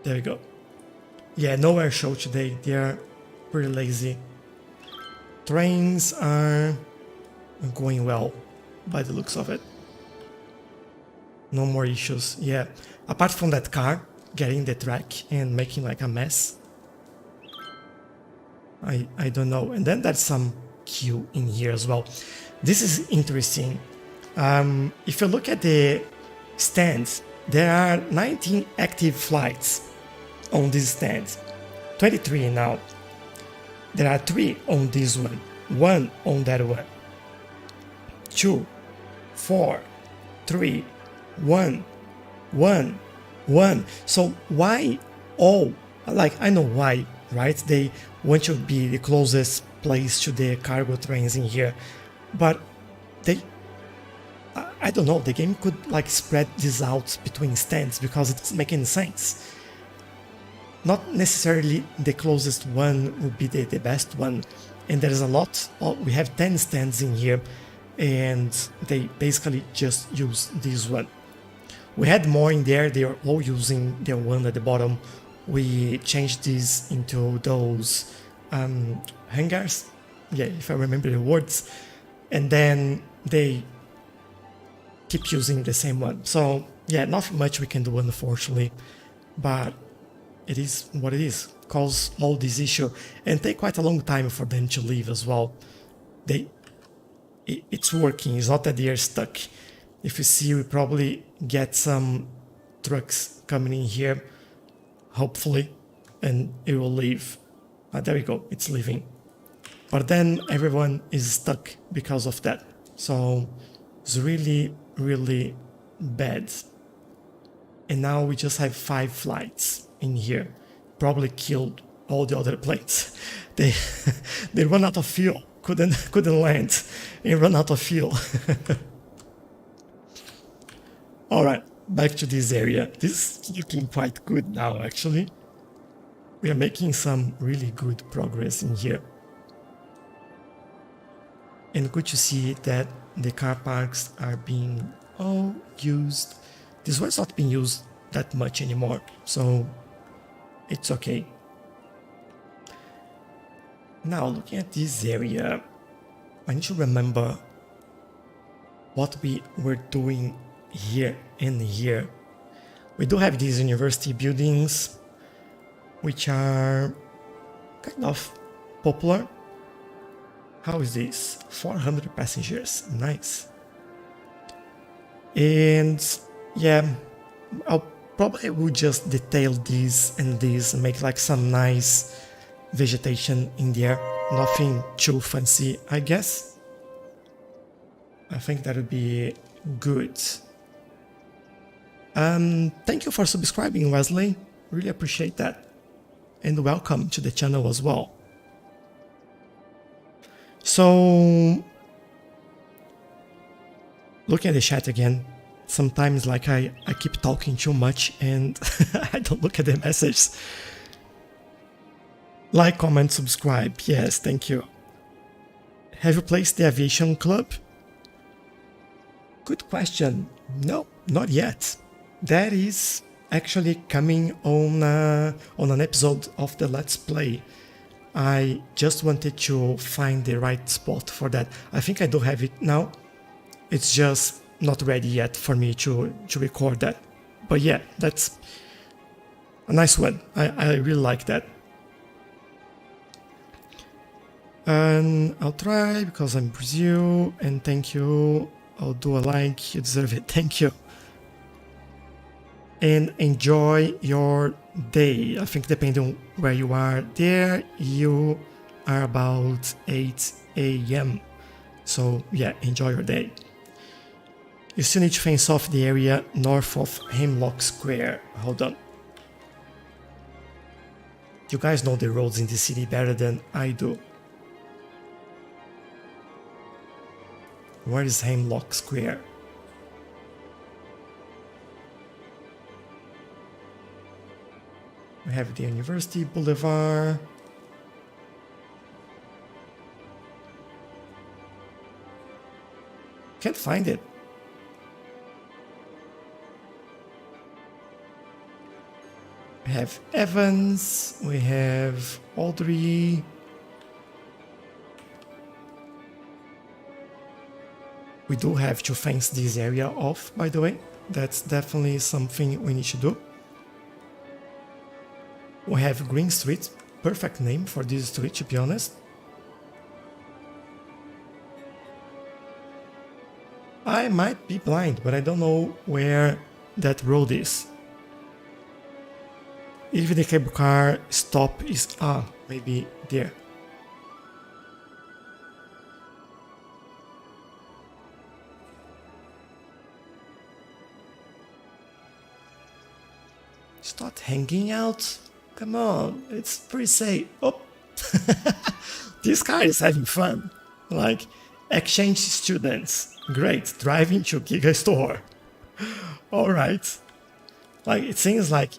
A: There we go. Yeah, no air show today. They are pretty lazy. Trains are going well by the looks of it. No more issues. Yeah, apart from that car getting the track and making like a mess. I don't know. And then there's some queue in here as well. This is interesting. If you look at the stands, there are 19 active flights on this stand. 23 now. There are 3 on this one, 1 on that one. 2, 4, 3, 1, 1, one. So why all? Like, I know why, right? They want to be the closest place to the cargo trains in here, but they, I don't know, the game could like spread this out between stands because it doesn't make any sense. Not necessarily the closest one would be the best one, and there is a lot. We have 10 stands in here, and they basically just use this one. We had more in there, they are all using the one at the bottom. We changed this into those hangars, yeah, if I remember the words, and then they keep using the same one. So yeah, not much we can do unfortunately, but it is what it is. Cause all this issue and take quite a long time for them to leave as well. It's working. It's not that they are stuck. If you see, we probably get some trucks coming in here, hopefully, and it will leave. There we go. It's leaving. But then everyone is stuck because of that. So it's really, really bad. And now we just have 5 flights in here. Probably killed all the other planes. They run out of fuel. Couldn't land and run out of fuel. Alright, back to this area. This is looking quite good now actually. We are making some really good progress in here. And good to see that the car parks are being all used. This one's not being used that much anymore, so it's okay. Now, looking at this area, I need to remember what we were doing here and here. We do have these university buildings, which are kind of popular. How is this? 400 passengers, nice. And yeah, I'll probably will just detail these and these and make like some nice vegetation in there. Nothing too fancy, I guess. I think that would be good. Thank you for subscribing, Wesley. Really appreciate that. And welcome to the channel as well. So, looking at the chat again, sometimes like I keep talking too much and I don't look at the messages. Like, comment, subscribe. Yes, thank you. Have you placed the aviation club? Good question. No, not yet. That is actually coming on an episode of the Let's Play. I just wanted to find the right spot for that. I think I do have it now. It's just not ready yet for me to record that. But yeah, that's a nice one. I really like that. And I'll try because I'm Brazil, and thank you. I'll do a like, you deserve it. Thank you. And enjoy your day. I think depending on where you are there, you are about 8 a.m. So yeah, enjoy your day. You still need to fence off the area north of Hemlock Square. Hold on. You guys know the roads in the city better than I do. Where is Hemlock Square? We have the University Boulevard. Can't find it. We have Evans, we have Audrey. We do have to fence this area off, by the way. That's definitely something we need to do. We have Green Street, perfect name for this street, to be honest. I might be blind, but I don't know where that road is. If the cable car stop is maybe there. Start hanging out? Come on, it's pretty safe. Oh, this guy is having fun. Like, exchange students. Great, driving to Giga Store. Alright. Like, it seems like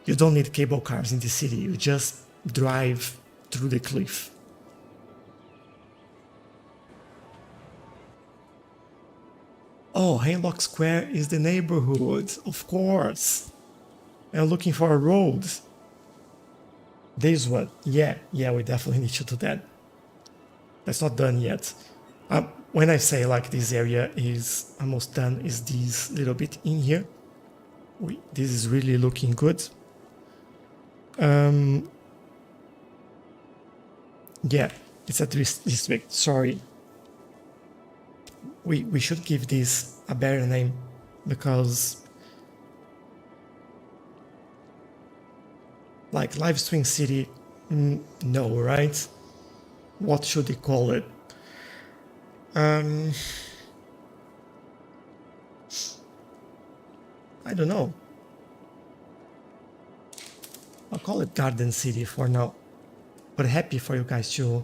A: you don't need cable cars in the city, you just drive through the cliff. Oh, Hemlock Square is the neighborhood, of course. I'm looking for a road. This one, yeah, we definitely need to do that. That's not done yet. When I say like this area is almost done, is this little bit in here. This is really looking good. Yeah, it's a district, sorry. We should give this a better name, because like live stream city, no, right? What should they call it? I don't know. I'll call it Garden City for now, but happy for you guys to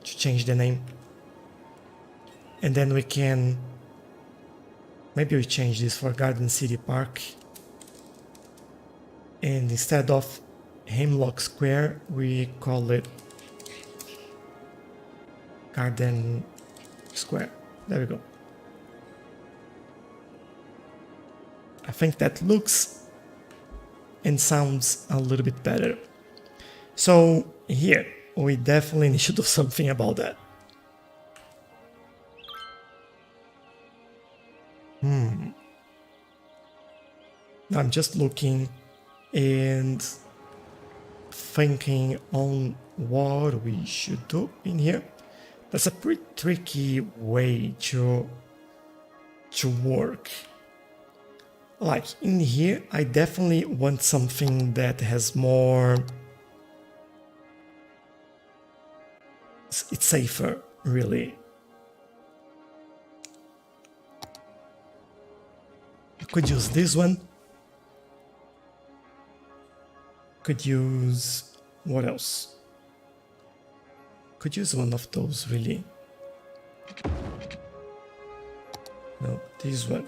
A: change the name. And then we can, maybe we change this for Garden City Park, and instead of Hemlock Square we call it Garden Square. There we go. I think that looks and sounds a little bit better. So here we definitely need to do something about that. I'm just looking and thinking on what we should do in here. That's a pretty tricky way to work. Like in here, I definitely want something that has more... It's safer, really. I could use this one. Could use... what else? Could use one of those, really. No, this one.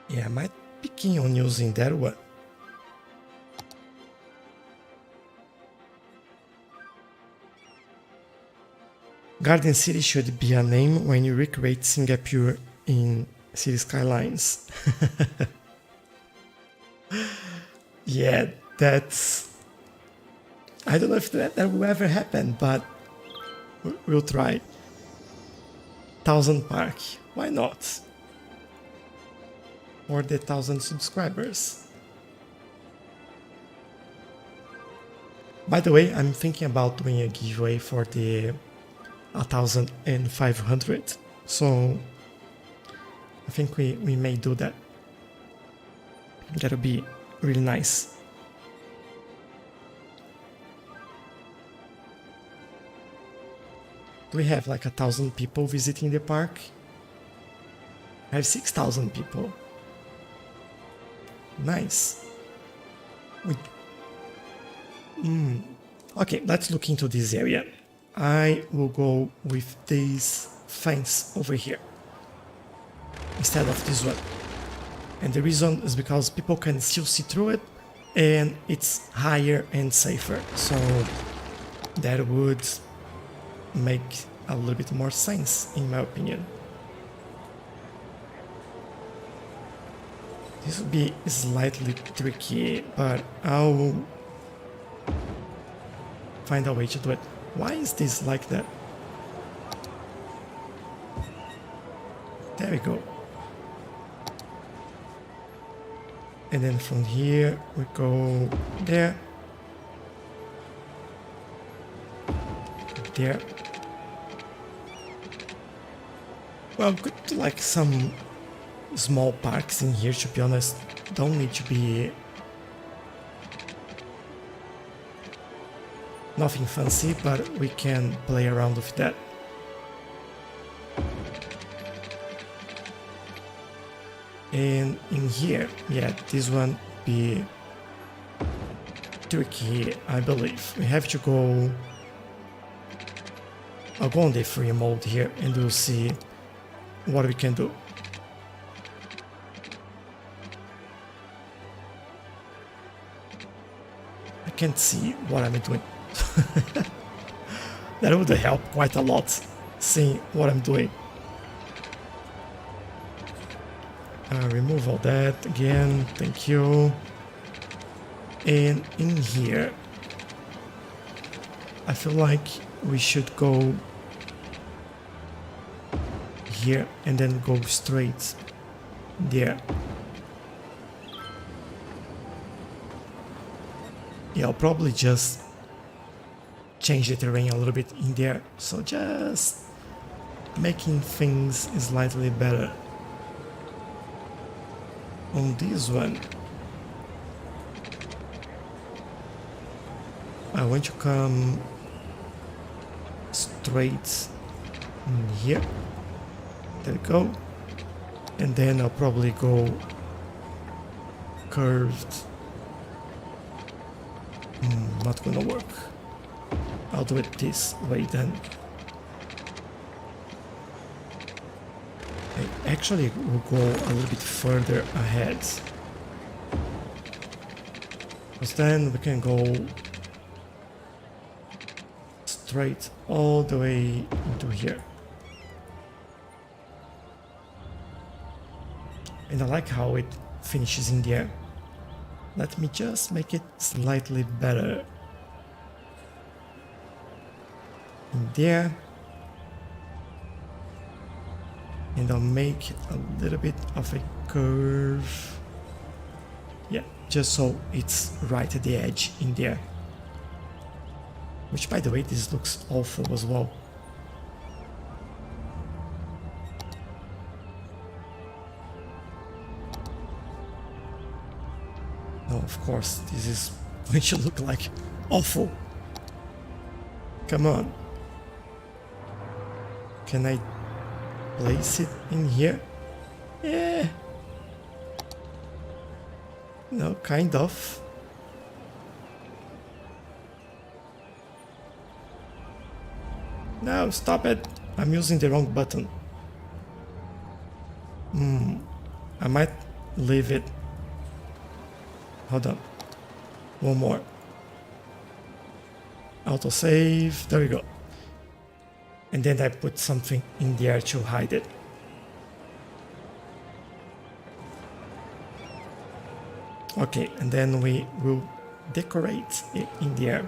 A: Yeah, I might be keen on using that one. Garden City should be a name when you recreate Singapore in Cities Skylines. Yeah, that's... I don't know if that will ever happen, but we'll try. 1000 Park, why not? Or the 1000 subscribers. By the way, I'm thinking about doing a giveaway for the 1500, so I think we may do that. That'll be really nice. Do we have like 1000 people visiting the park? I have 6000 people. Nice. Okay, let's look into this area. I will go with this fence over here instead of this one. And the reason is because people can still see through it, and it's higher and safer. So that would make a little bit more sense, in my opinion. This will be slightly tricky, but I'll find a way to do it. Why is this like that? There we go. And then from here we go there. There. Well, good to like some small parks in here, to be honest. Don't need to be nothing fancy, but we can play around with that. And in here, yeah, this one be tricky, I believe. We have to go... I'll go on the free mode here and we'll see what we can do. I can't see what I'm doing. That would help quite a lot, seeing what I'm doing. Remove all that again, thank you. And in here, I feel like we should go here and then go straight there. Yeah, I'll probably just change the terrain a little bit in there, so just making things slightly better. On this one, I want to come straight in here. There we go. And then I'll probably go curved. Not gonna work. I'll do it this way then. I actually will go a little bit further ahead. Because then we can go straight all the way into here. And I like how it finishes in there. Let me just make it slightly better. In there. And I'll make a little bit of a curve. Yeah, just so it's right at the edge in there. Which, by the way, this looks awful as well. No, of course, this is going to look like awful. Come on. Can I place it in here? Yeah. No, kind of. No, stop it. I'm using the wrong button. I might leave it. Hold on. One more. Autosave. There we go. And then I put something in there to hide it. Okay, and then we will decorate it in there.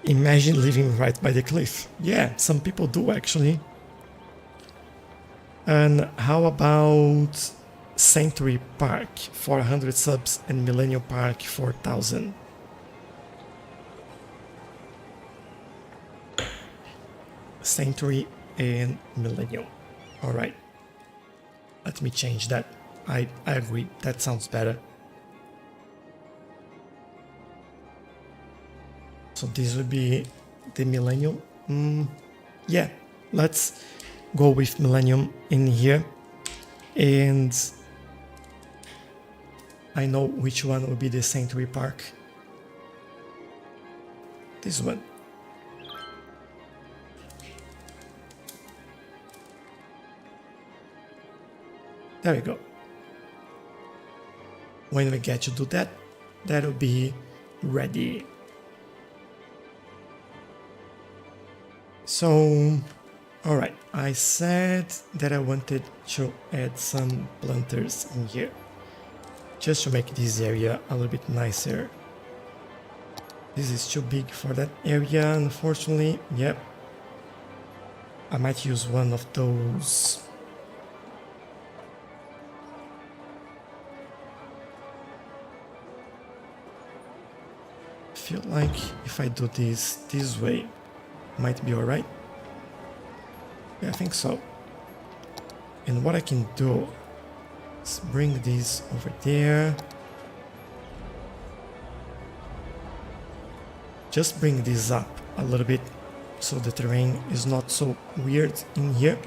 A: Imagine living right by the cliff. Yeah, some people do actually. And how about Sanctuary Park, 400 subs, and Millennium Park, 4,000. Sanctuary and Millennium. Alright. Let me change that. I agree, that sounds better. So this would be the Millennium. Yeah, let's go with Millennium in here. And I know which one will be the Sanctuary Park. This one. There we go. When we get to do that, that'll be ready. So, alright, I said that I wanted to add some planters in here, just to make this area a little bit nicer. This is too big for that area, unfortunately. Yep. I might use one of those. I feel like if I do this way, might be alright. Yeah, I think so. And what I can do is bring this over there. Just bring this up a little bit so the terrain is not so weird in here.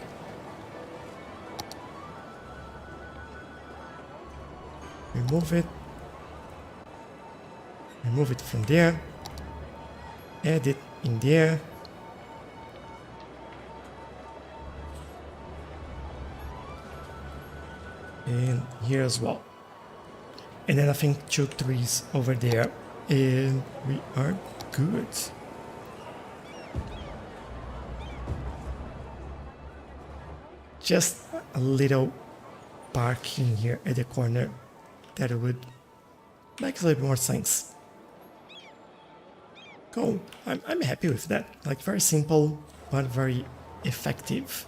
A: remove it. Remove it from there. Add it in there. And here as well. And then I think 2 trees over there. And we are good. Just a little parking here at the corner. That would make a little more sense. Cool. I'm happy with that. Like, very simple, but very effective.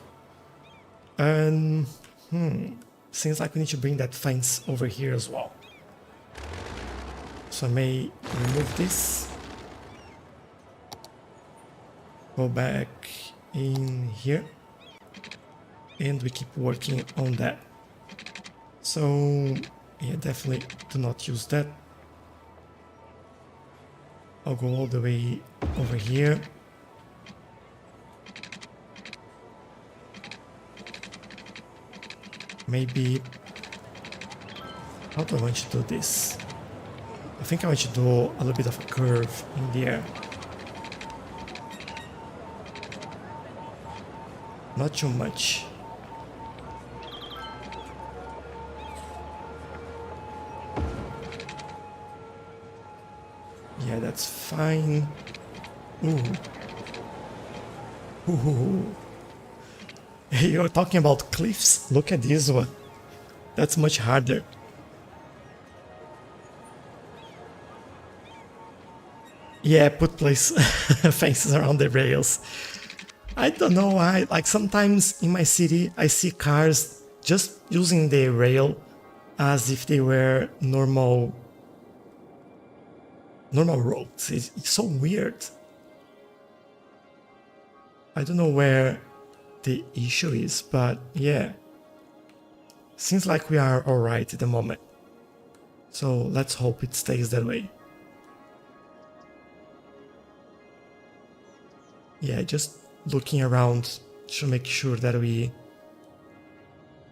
A: And seems like we need to bring that fence over here as well. So I may remove this. Go back in here. And we keep working on that. So yeah, definitely do not use that. I'll go all the way over here. Maybe, how do I want to do this? I think I want to do a little bit of a curve in the air. Not too much. Yeah, that's fine. Ooh. Ooh. You're talking about cliffs? Look at this one. That's much harder. Yeah, put place fences around the rails. I don't know why. Like, sometimes in my city, I see cars just using the rail as if they were normal roads. It's so weird. I don't know where the issue is, but yeah. Seems like we are alright at the moment. So let's hope it stays that way. Yeah, just looking around to make sure that we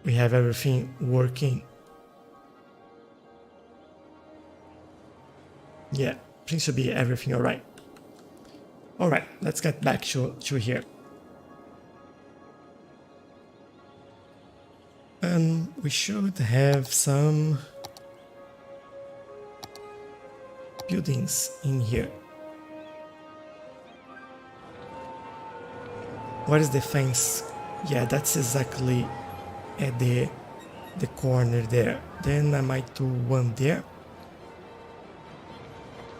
A: have everything working. Yeah, seems to be everything alright. Alright, let's get back to here. And we should have some buildings in here. What is the fence? Yeah, that's exactly at the corner there. Then I might do one there.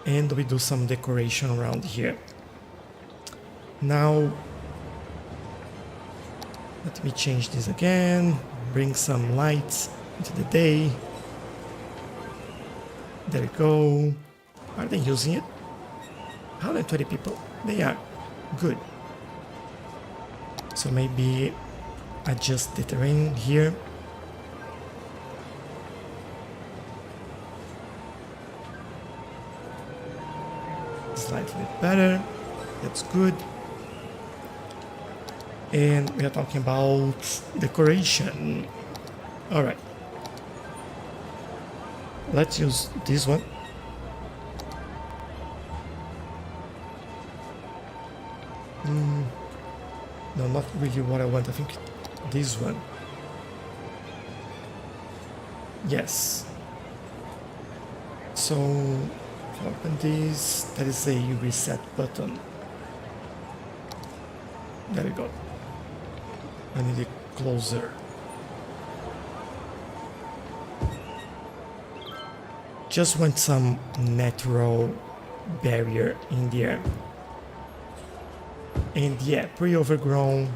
A: And we do some decoration around here. Now, let me change this again. Bring some lights into the day. There we go. Are they using it? 120 people. They are. Good. So maybe adjust the terrain here. Slightly better. That's good. And we are talking about decoration. Alright. Let's use this one. No, not really what I want. I think this one. Yes. So, if I open this, there is a reset button. There we go. I need it closer. Just want some natural barrier in there. And yeah, pretty overgrown,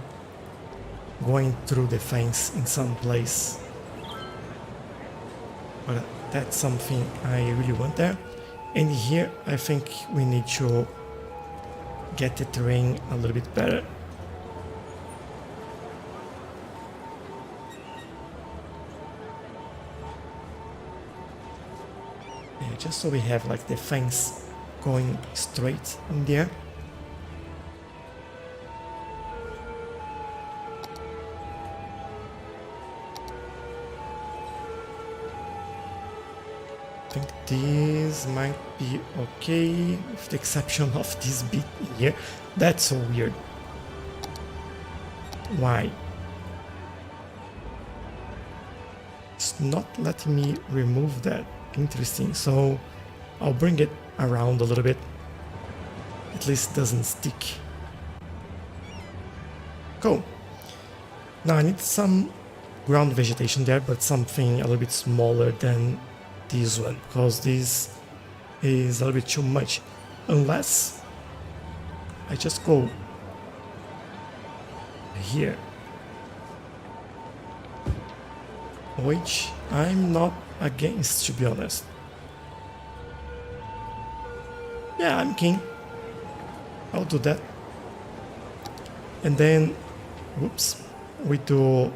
A: going through the fence in some place. But that's something I really want there. And here, I think we need to get the terrain a little bit better. Yeah, just so we have like the fence going straight in there. think this might be okay, with the exception of this bit here. That's so weird. Why? It's not letting me remove that. Interesting. So I'll bring it around a little bit. At least it doesn't stick. Cool. Now I need some ground vegetation there, but something a little bit smaller than this one, because this is a little bit too much. Unless I just go here, which I'm not against, to be honest. Yeah, I'm keen. I'll do that. And then, whoops, we do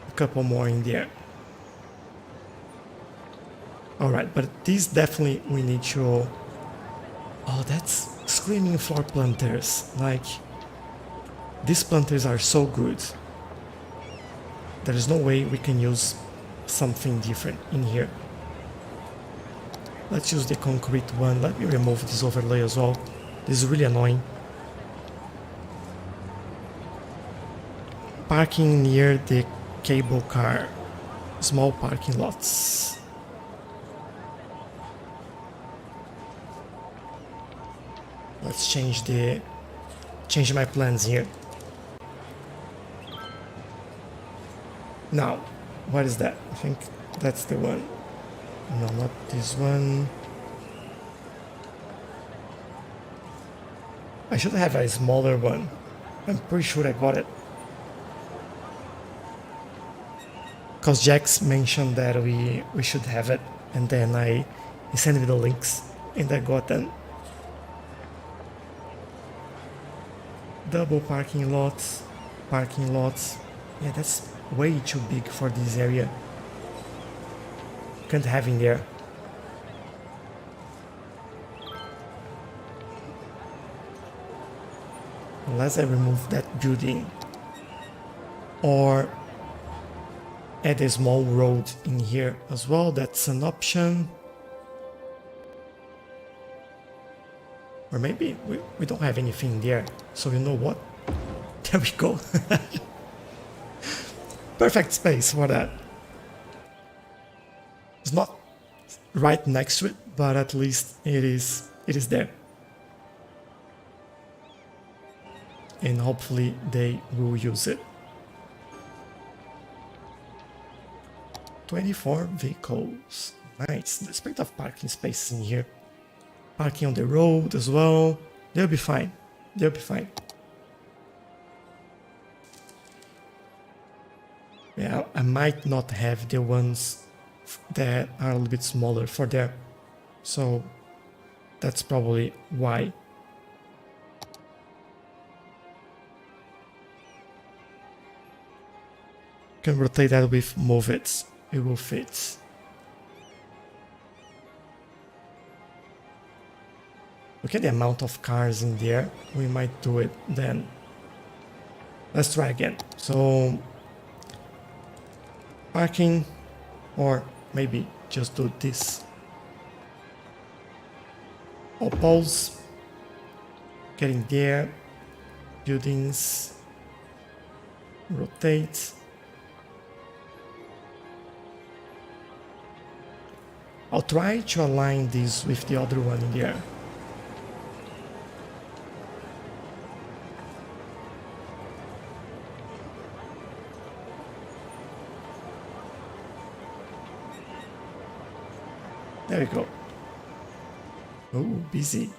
A: a couple more in there. Alright, but these definitely we need to... Oh, that's screaming floor planters. Like, these planters are so good. There is no way we can use something different in here. Let's use the concrete one. Let me remove this overlay as well. This is really annoying. Parking near the cable car. Small parking lots. Let's change my plans here. Now, what is that? I think that's the one. No, not this one. I should have a smaller one. I'm pretty sure I got it. Because Jax mentioned that we should have it, and then he sent me the links, and I got them. Double parking lots. Yeah, that's way too big for this area. Can't have in there. Unless I remove that building. Or add a small road in here as well. That's an option. Or maybe we don't have anything there. So you know what? There we go. Perfect space for that. It's not right next to it, but at least it is there. And hopefully they will use it. 24 vehicles. Nice. There's plenty of parking spaces in here. Parking on the road as well. They'll be fine. They'll be fine. Yeah, I might not have the ones that are a little bit smaller for there. So that's probably why. Can rotate that with move it. It will fit. Look at the amount of cars in there. We might do it then. Let's try again. So parking, or maybe just do this. All poles. Getting there. Buildings. Rotate. I'll try to align this with the other one in there. There we go. Oh, busy.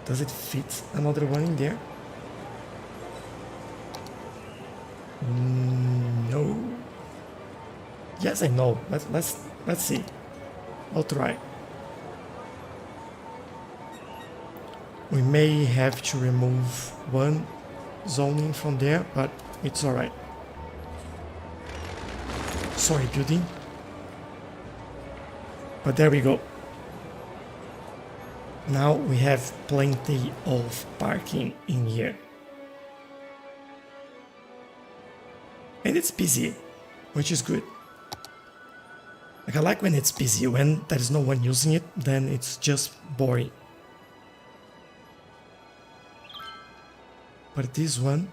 A: Does it fit another one in there? No. Yes, I know. Let's see. I'll try. We may have to remove one zoning from there, but it's alright. Sorry, building. But there we go. Now we have plenty of parking in here. And it's busy, which is good. Like, I like when it's busy. When there's no one using it, then it's just boring. But this one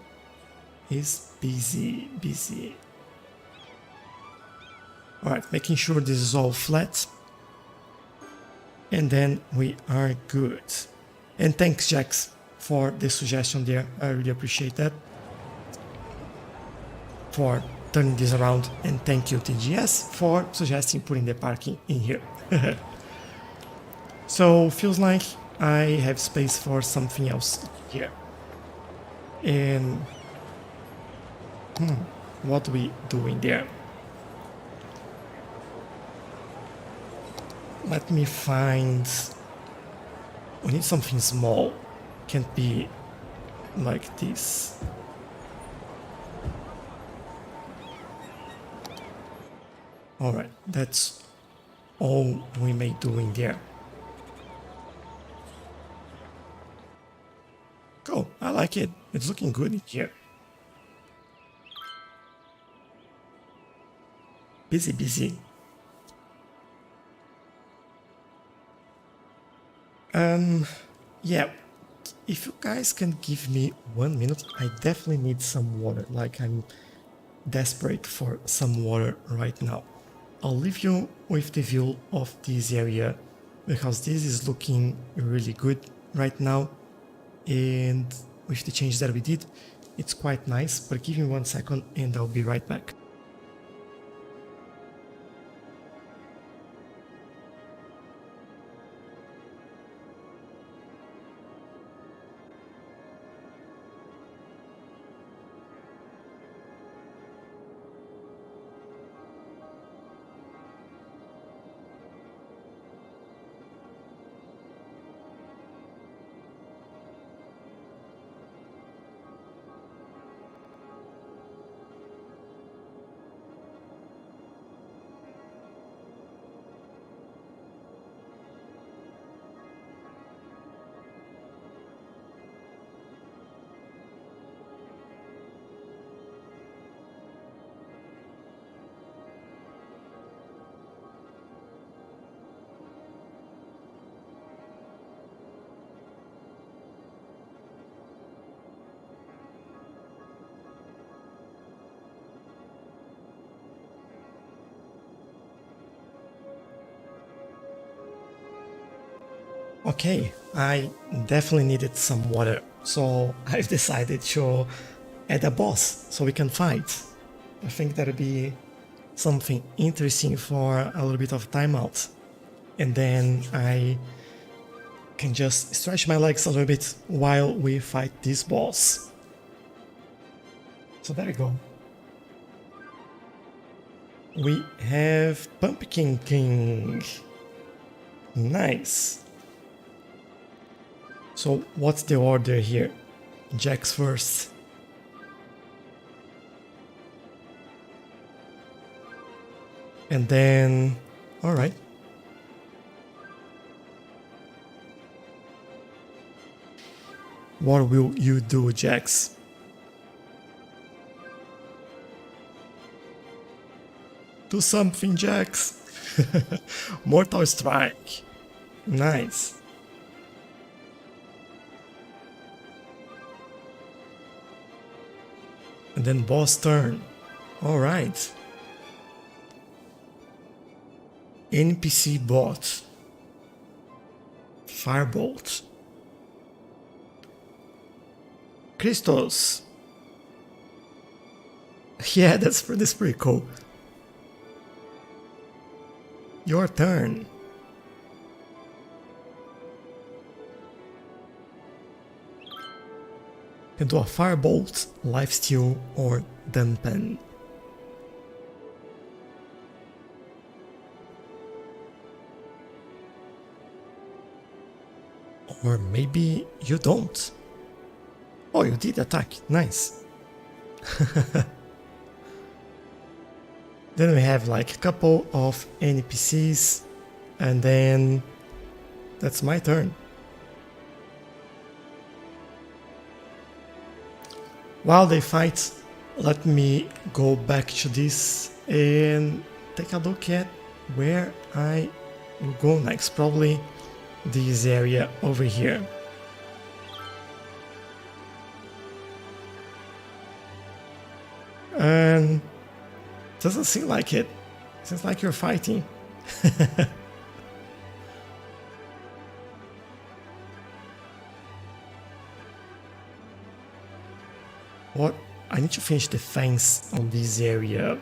A: is busy. Alright, making sure this is all flat. And then we are good. And thanks, Jax, for the suggestion there. I really appreciate that. For turning this around, and thank you TGS for suggesting putting the parking in here. So feels like I have space for something else here. And what do we do in there? Let me find. We need something small. Can't be like this. Alright, that's all we may do in there. Cool, I like it. It's looking good in here. Busy. Yeah, if you guys can give me 1 minute, I definitely need some water. Like, I'm desperate for some water right now. I'll leave you with the view of this area because this is looking really good right now, and with the changes that we did, it's quite nice. But give me 1 second and I'll be right back. Okay, I definitely needed some water, so I've decided to add a boss so we can fight. I think that'll be something interesting for a little bit of timeout. And then I can just stretch my legs a little bit while we fight this boss. So there we go. We have Pumpkin King. Nice. So what's the order here? Jax first. And then, alright. What will you do, Jax? Do something, Jax. Mortal Strike. Nice. And then boss turn. Alright. NPC bot. Firebolt. Christos. Yeah, that's pretty cool. Your turn. You can do a firebolt, lifesteal, or dampen. Or maybe you don't. Oh, you did attack. Nice. Then we have like a couple of NPCs, and then that's my turn. While they fight, let me go back to this and take a look at where I will go next. Probably this area over here. And doesn't seem like it. Seems like you're fighting. What? I need to finish the fence on this area.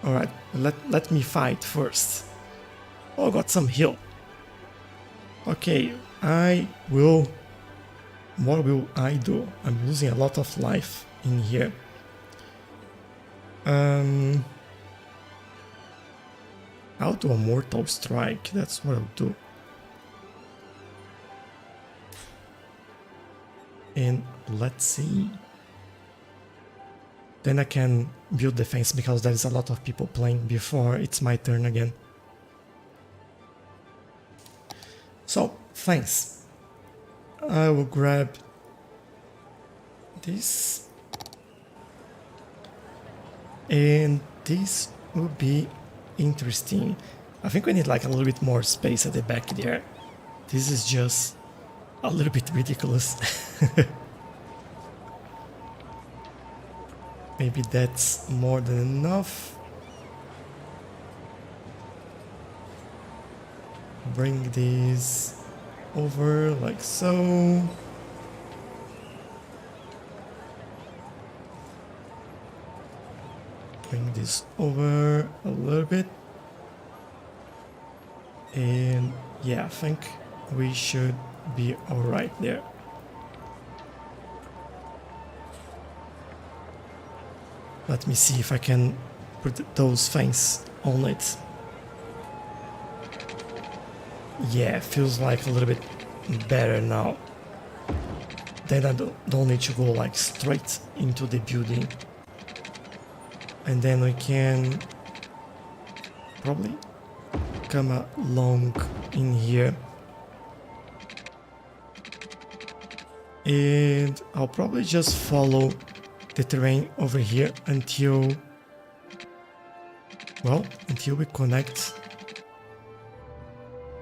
A: Alright, let me fight first. Oh, got some heal. Okay, I will... What will I do? I'm losing a lot of life in here. I'll do a mortal strike. That's what I'll do. And let's see. Then I can build defense because there is a lot of people playing before it's my turn again. So, thanks. I will grab this. And this will be interesting. I think we need like a little bit more space at the back there. This is just a little bit ridiculous. Maybe that's more than enough. Bring these over like so. Bring this over a little bit. And yeah, I think we should be alright there. Let me see if I can put those things on it. Yeah, feels like a little bit better now. Then I don't need to go like straight into the building. And then we can probably come along in here. And I'll probably just follow the terrain over here until, well, until we connect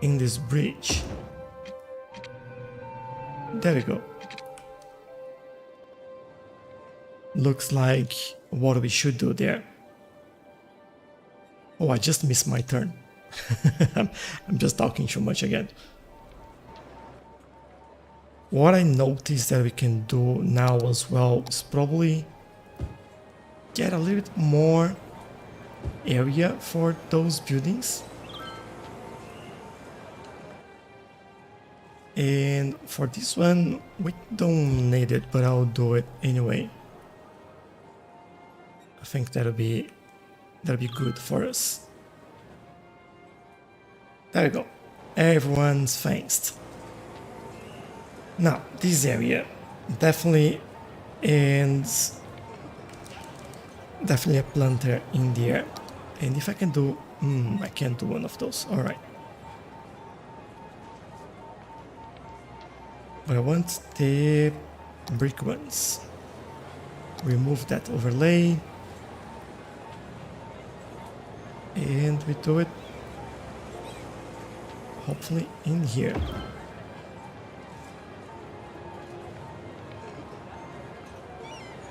A: in this bridge. There we go. Looks like what we should do there. Oh, I just missed my turn. I'm just talking too much again. What I noticed that we can do now as well is probably get a little bit more area for those buildings. And for this one, we don't need it, but I'll do it anyway. I think that'll be good for us. There we go. Everyone's fenced. Now, this area definitely ends. Definitely a planter in there. And if I can do... I can't do one of those. Alright. But I want the brick ones. Remove that overlay. And we do it hopefully in here.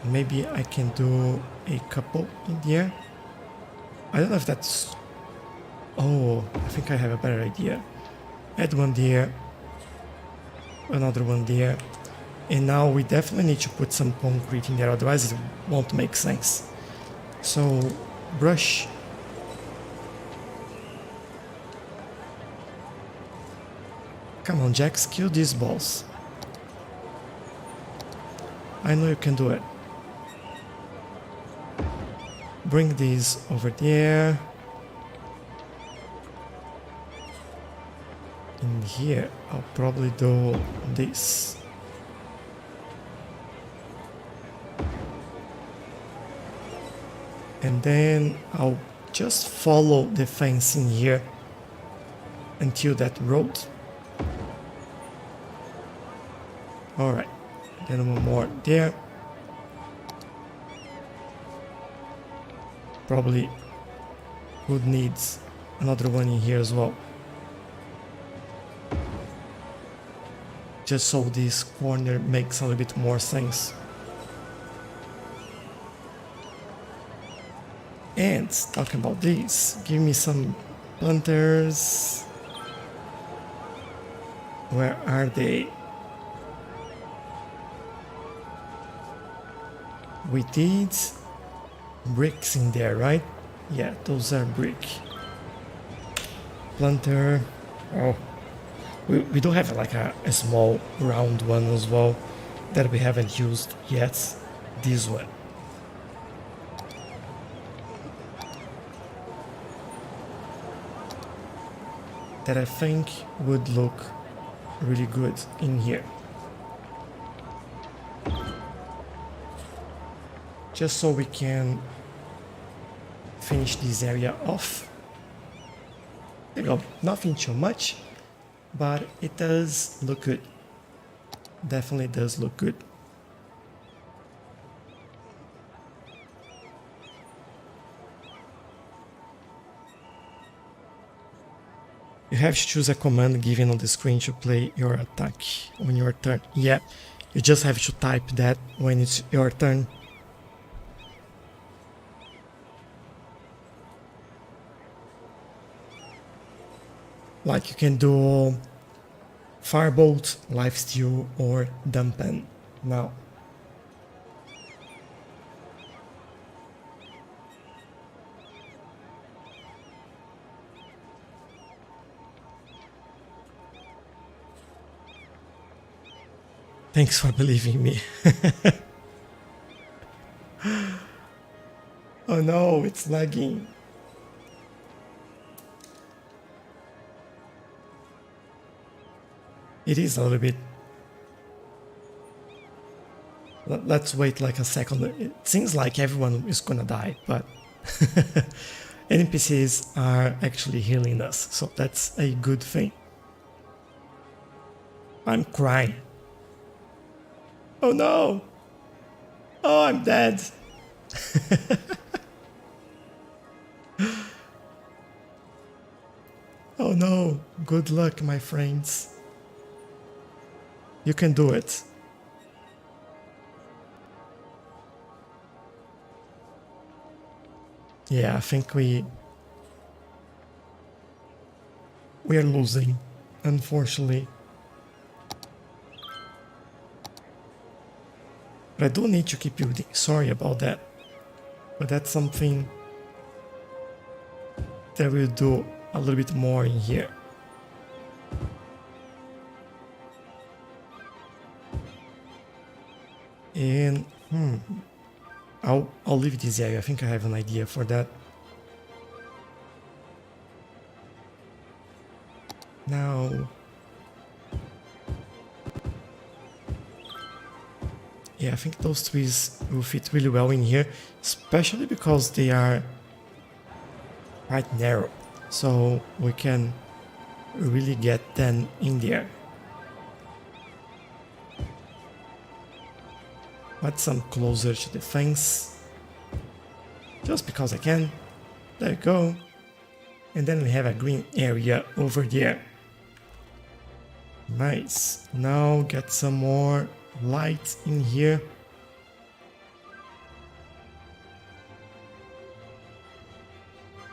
A: Maybe I can do a couple in there. I don't know if that's... Oh, I think I have a better idea. Add one there. Another one there. And now we definitely need to put some concrete in there, otherwise it won't make sense. So, brush. Come on, Jax, kill these balls. I know you can do it. Bring these over there. In here, I'll probably do this. And then I'll just follow the fence in here until that road. Alright, then one more there. Probably would need another one in here as well. Just so this corner makes a little bit more sense. And talking about this, give me some planters. Where are they? We did bricks in there, right? Yeah, those are brick. Planter. Oh, we do have like a small round one as well that we haven't used yet. This one. That I think would look really good in here. Just so we can finish this area off. There you go, nothing too much, but it does look good. Definitely does look good. You have to choose a command given on the screen to play your attack on your turn. Yeah, you just have to type that when it's your turn. Like you can do Firebolt, Lifesteal, or Dampen now. Thanks for believing me. Oh no, it's lagging. It is a little bit. Let's wait like a second. It seems like everyone is gonna die, but NPCs are actually healing us, so that's a good thing. I'm crying. Oh no! Oh, I'm dead! Oh no! Good luck, my friends. You can do it. Yeah, I think we are losing, unfortunately. But I do need to keep building. Sorry about that. But that's something that we'll do a little bit more in here. And I'll leave this area. I think I have an idea for that. Now, yeah, I think those trees will fit really well in here, especially because they are quite narrow, so we can really get them in there. Put some closer to the fence, just because I can. There you go. And then we have a green area over there. Nice. Now get some more light in here.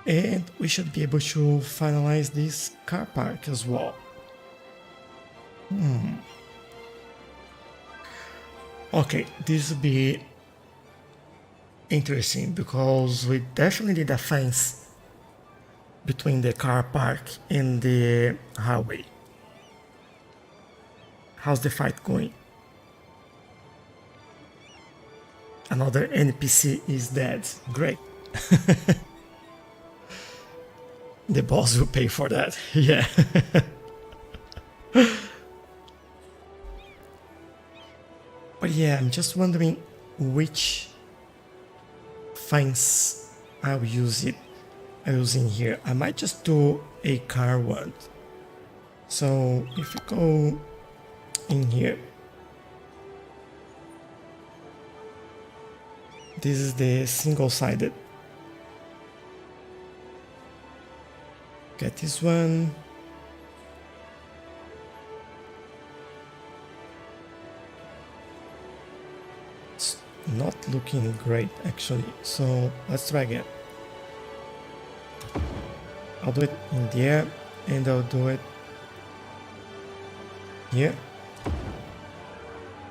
A: And we should be able to finalize this car park as well. Okay, this will be interesting because we definitely need a fence between the car park and the highway. How's the fight going? Another NPC is dead. Great. The boss will pay for that. Yeah. But yeah, I'm just wondering which fence I'll use in here. I might just do a car one. So if you go in here, this is the single-sided. Get this one. It's not looking great actually, so let's try again. I'll do it in there, and I'll do it here,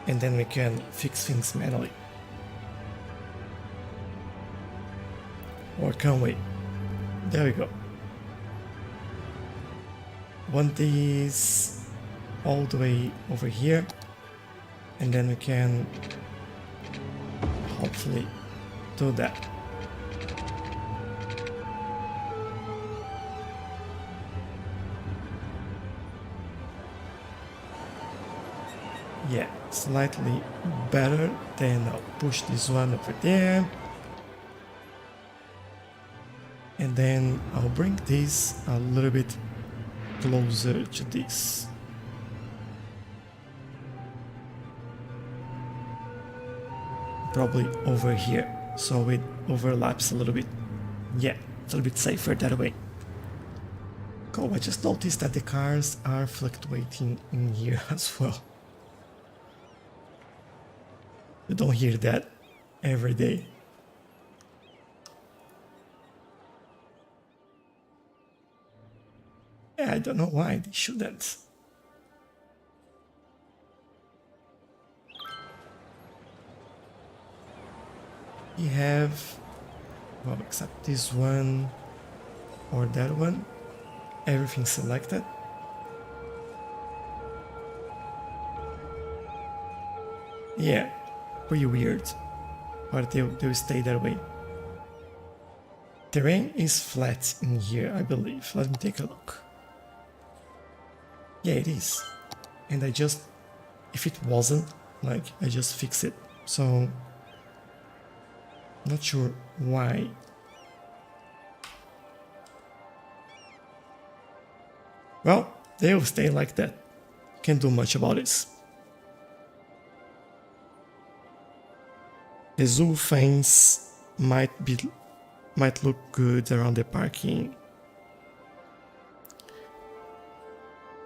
A: and then we can fix things manually. Or can we? There we go. Want these all the way over here, and then we can hopefully do that. Yeah, slightly better. Then I'll push this one over there. And then I'll bring this a little bit closer to this. Probably over here, so it overlaps a little bit. Yeah, it's a little bit safer that way. Cool, I just noticed that the cars are fluctuating in here as well. You don't hear that every day. Yeah, I don't know why they shouldn't. We have, well, except this one or that one, everything selected. Yeah, pretty weird, but they'll stay that way. Terrain is flat in here, I believe. Let me take a look. Yeah, it is. And I just, if it wasn't, like, I just fix it. So, not sure why. Well, they'll stay like that. Can't do much about this. The zoo fence might look good around the parking.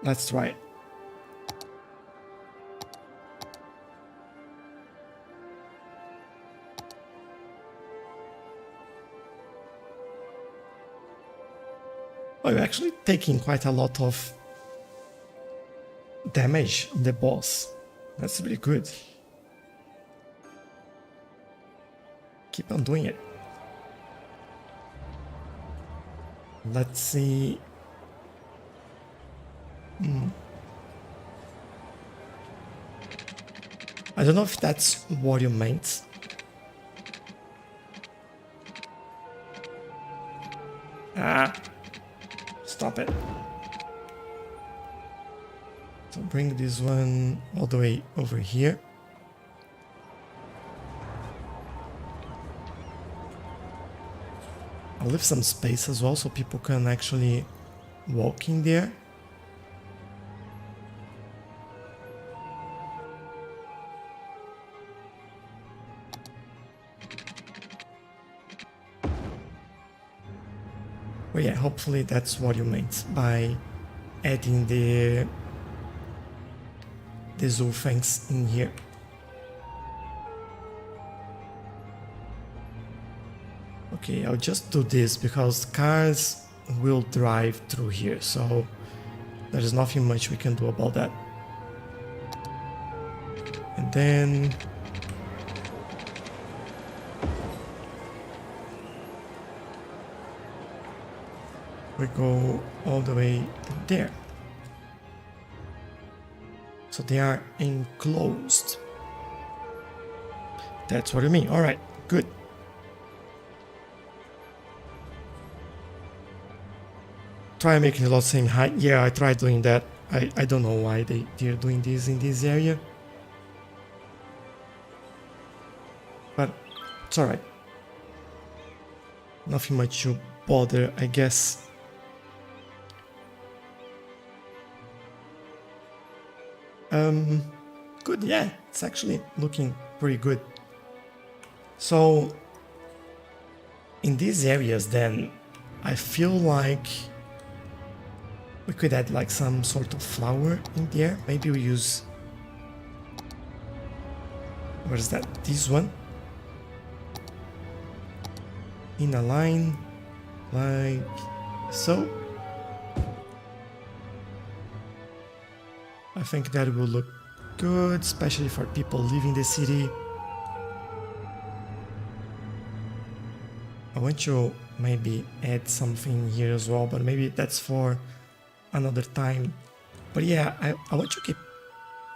A: Let's try it. Oh, you're actually taking quite a lot of damage on the boss. That's really good. Keep on doing it. Let's see. I don't know if that's what you meant. Ah, stop it. So bring this one all the way over here. I'll leave some space as well so people can actually walk in there. But yeah, hopefully that's what you meant by adding the zoo fence in here. Okay, I'll just do this because cars will drive through here, so there's nothing much we can do about that. And then we go all the way there. So they are enclosed. That's what I mean. All right, good. Try making the lot same height. Yeah, I tried doing that. I don't know why they're doing this in this area. But it's alright. Nothing much to bother, I guess. Good, yeah, it's actually looking pretty good. So, in these areas then, I feel like We could add like some sort of flower in there. Maybe we use... What is that? This one? In a line, like so. I think that will look good, especially for people leaving the city. I want to maybe add something here as well, but maybe that's for another time. But yeah, I want to keep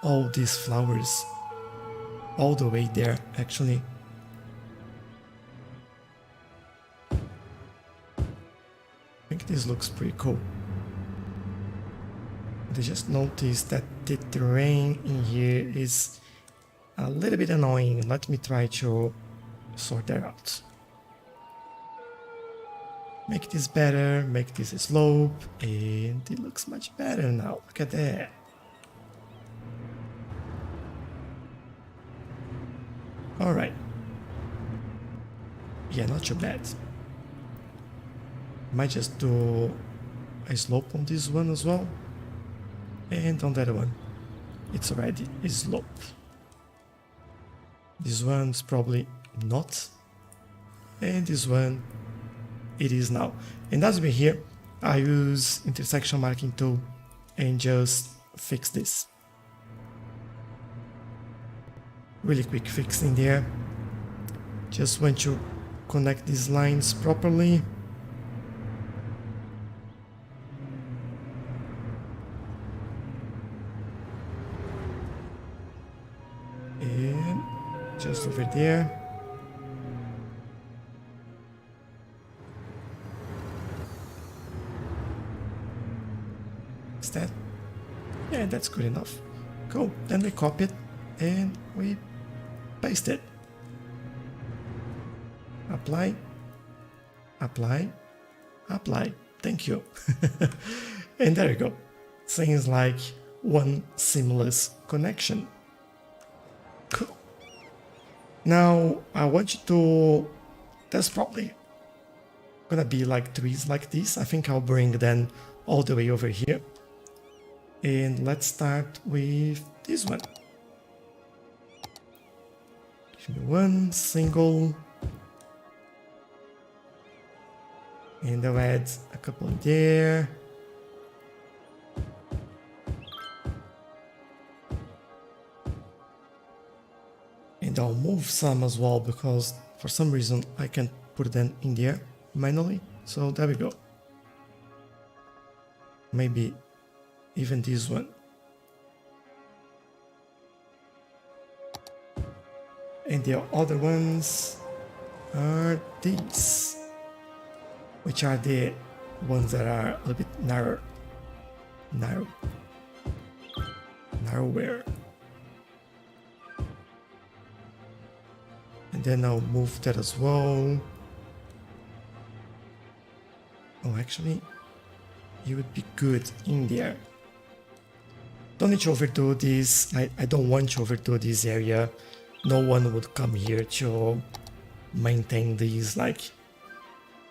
A: all these flowers all the way there, actually. I think this looks pretty cool. I just noticed that the terrain in here is a little bit annoying. Let me try to sort that out. Make this better, make this a slope, and it looks much better now. Look at that. Alright. Yeah, not too bad. Might just do a slope on this one as well. And on that one, it's already a slope. This one's probably not. And this one, it is now. And as we here, I use intersection marking tool and just fix this. Really quick fix in there. Just want to connect these lines properly. And just over there. Is that? Yeah, that's good enough. Cool. Then we copy it and we paste it. Apply, apply, apply. Thank you. And there you go. Seems like one seamless connection. Cool. Now I want you to... There's probably gonna be like trees like this. I think I'll bring them all the way over here. And let's start with this one. Give me one single. And I'll add a couple there. And I'll move some as well because for some reason I can't put them in there manually. So there we go. Maybe even this one. And the other ones are these, which are the ones that are a little bit narrower. And then I'll move that as well. Oh, actually, you would be good in there. Don't need to overdo this. I don't want to overdo this area. No one would come here to maintain these, like,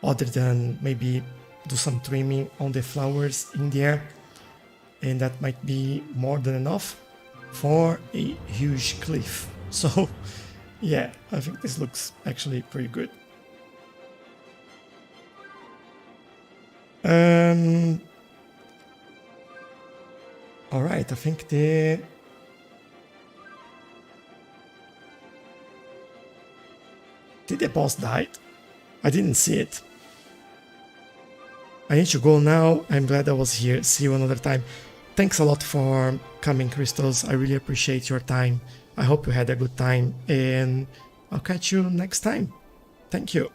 A: other than maybe do some trimming on the flowers in there. And that might be more than enough for a huge cliff. So, yeah, I think this looks actually pretty good. Alright, I think Did the boss die? I didn't see it. I need to go now. I'm glad I was here. See you another time. Thanks a lot for coming, Crystals. I really appreciate your time. I hope you had a good time, and I'll catch you next time. Thank you.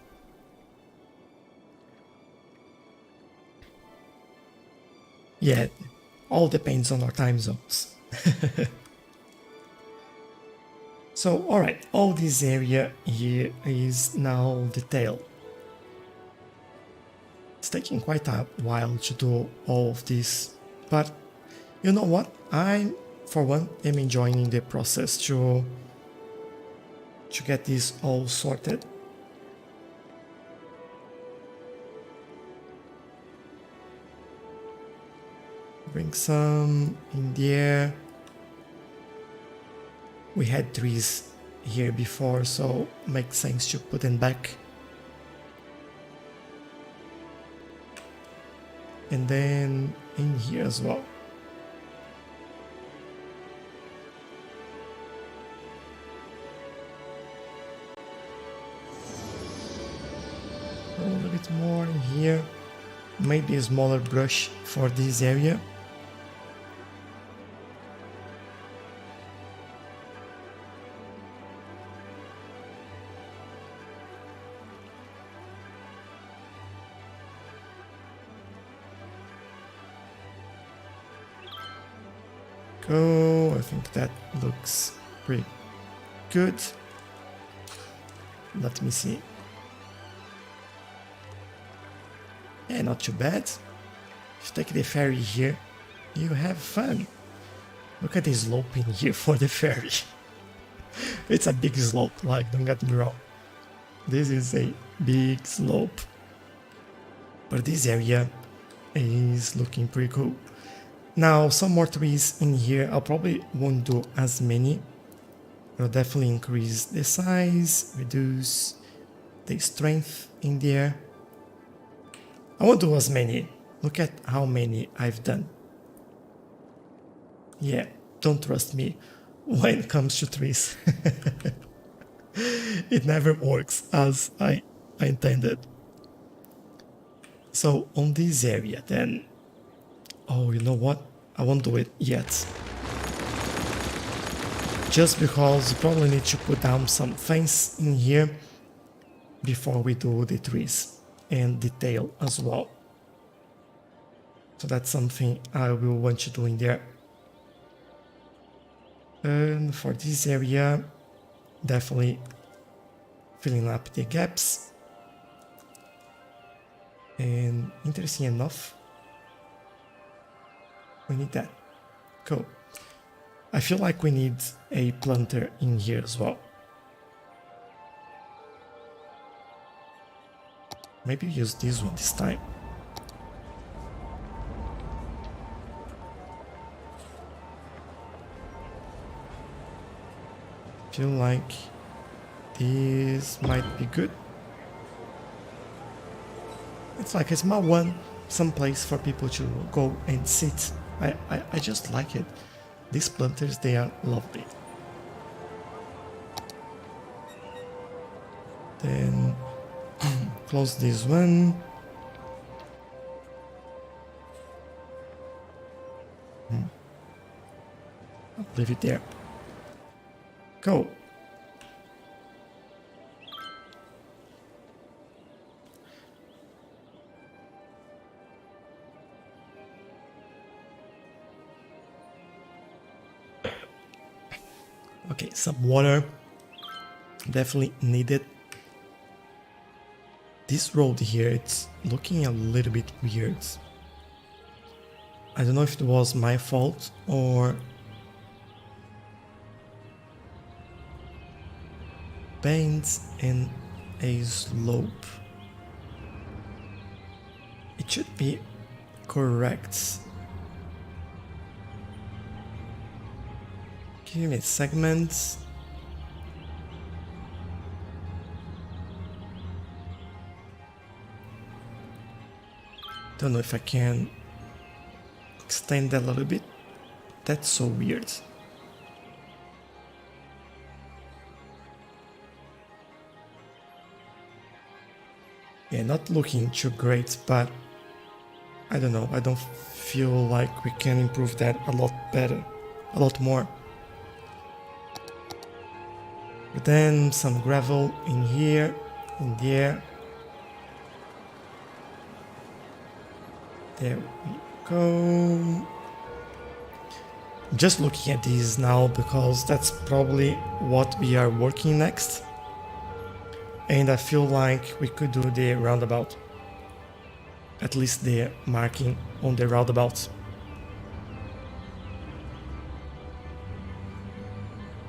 A: Yeah, all depends on our time zones. So, alright, all this area here is now detailed. It's taking quite a while to do all of this, but you know what? I, for one, am enjoying the process to get this all sorted. Bring some in there. We had trees here before, so makes sense to put them back. And then in here as well. A little bit more in here. Maybe a smaller brush for this area. Go, I think that looks pretty good. Let me see. Yeah, not too bad. If you take the ferry here, you have fun. Look at the slope in here for the ferry. It's a big slope, like, don't get me wrong. This is a big slope. But this area is looking pretty cool. Now, some more trees in here. I probably won't do as many. I'll definitely increase the size, reduce the strength in there. I won't do as many. Look at how many I've done. Yeah, don't trust me when it comes to trees. It never works as I intended. So on this area then, oh, you know what? I won't do it yet. Just because you probably need to put down some fence in here before we do the trees and detail as well. So that's something I will want to do in there. And for this area, definitely filling up the gaps. And interesting enough, we need that. Cool. I feel like we need a planter in here as well. Maybe use this one this time. Feel like this might be good. It's like a small one, some place for people to go and sit. I just like it. These planters, they are lovely. Then close this one. I'll leave it there. Go. Okay, some water. Definitely needed. This road here, it's looking a little bit weird. I don't know if it was my fault or bends and a slope. It should be correct. Give me segments. Don't know if I can extend that a little bit. That's so weird. Yeah, not looking too great, but I don't know. I don't feel like we can improve that a lot better, a lot more. But then some gravel in here, in there. There we go. Just looking at these now because that's probably what we are working next. And I feel like we could do the roundabout. At least the marking on the roundabout.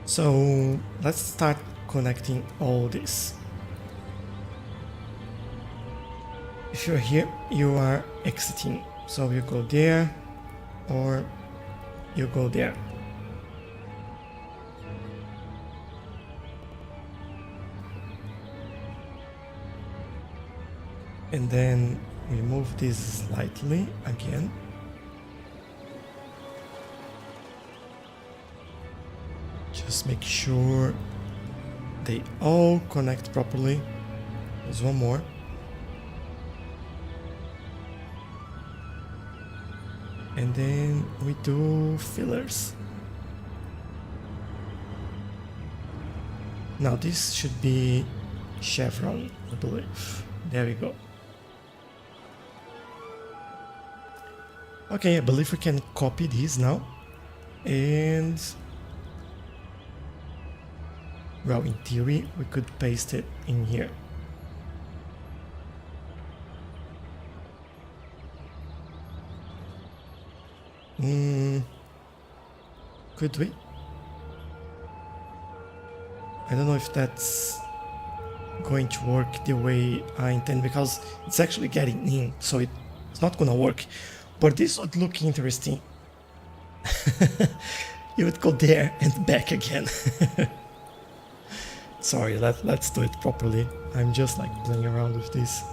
A: So let's start connecting all this. If you're here, you are exiting. So you go there, or you go there. And then we move this slightly again. Just make sure they all connect properly. There's one more. And then we do fillers. Now this should be chevron, I believe. There we go. Okay, I believe we can copy these now. And well, in theory, we could paste it in here. Could we? I don't know if that's going to work the way I intend, because it's actually getting in, so it's not gonna work. But this would look interesting. You would go there and back again. Sorry, let's do it properly. I'm just like playing around with this.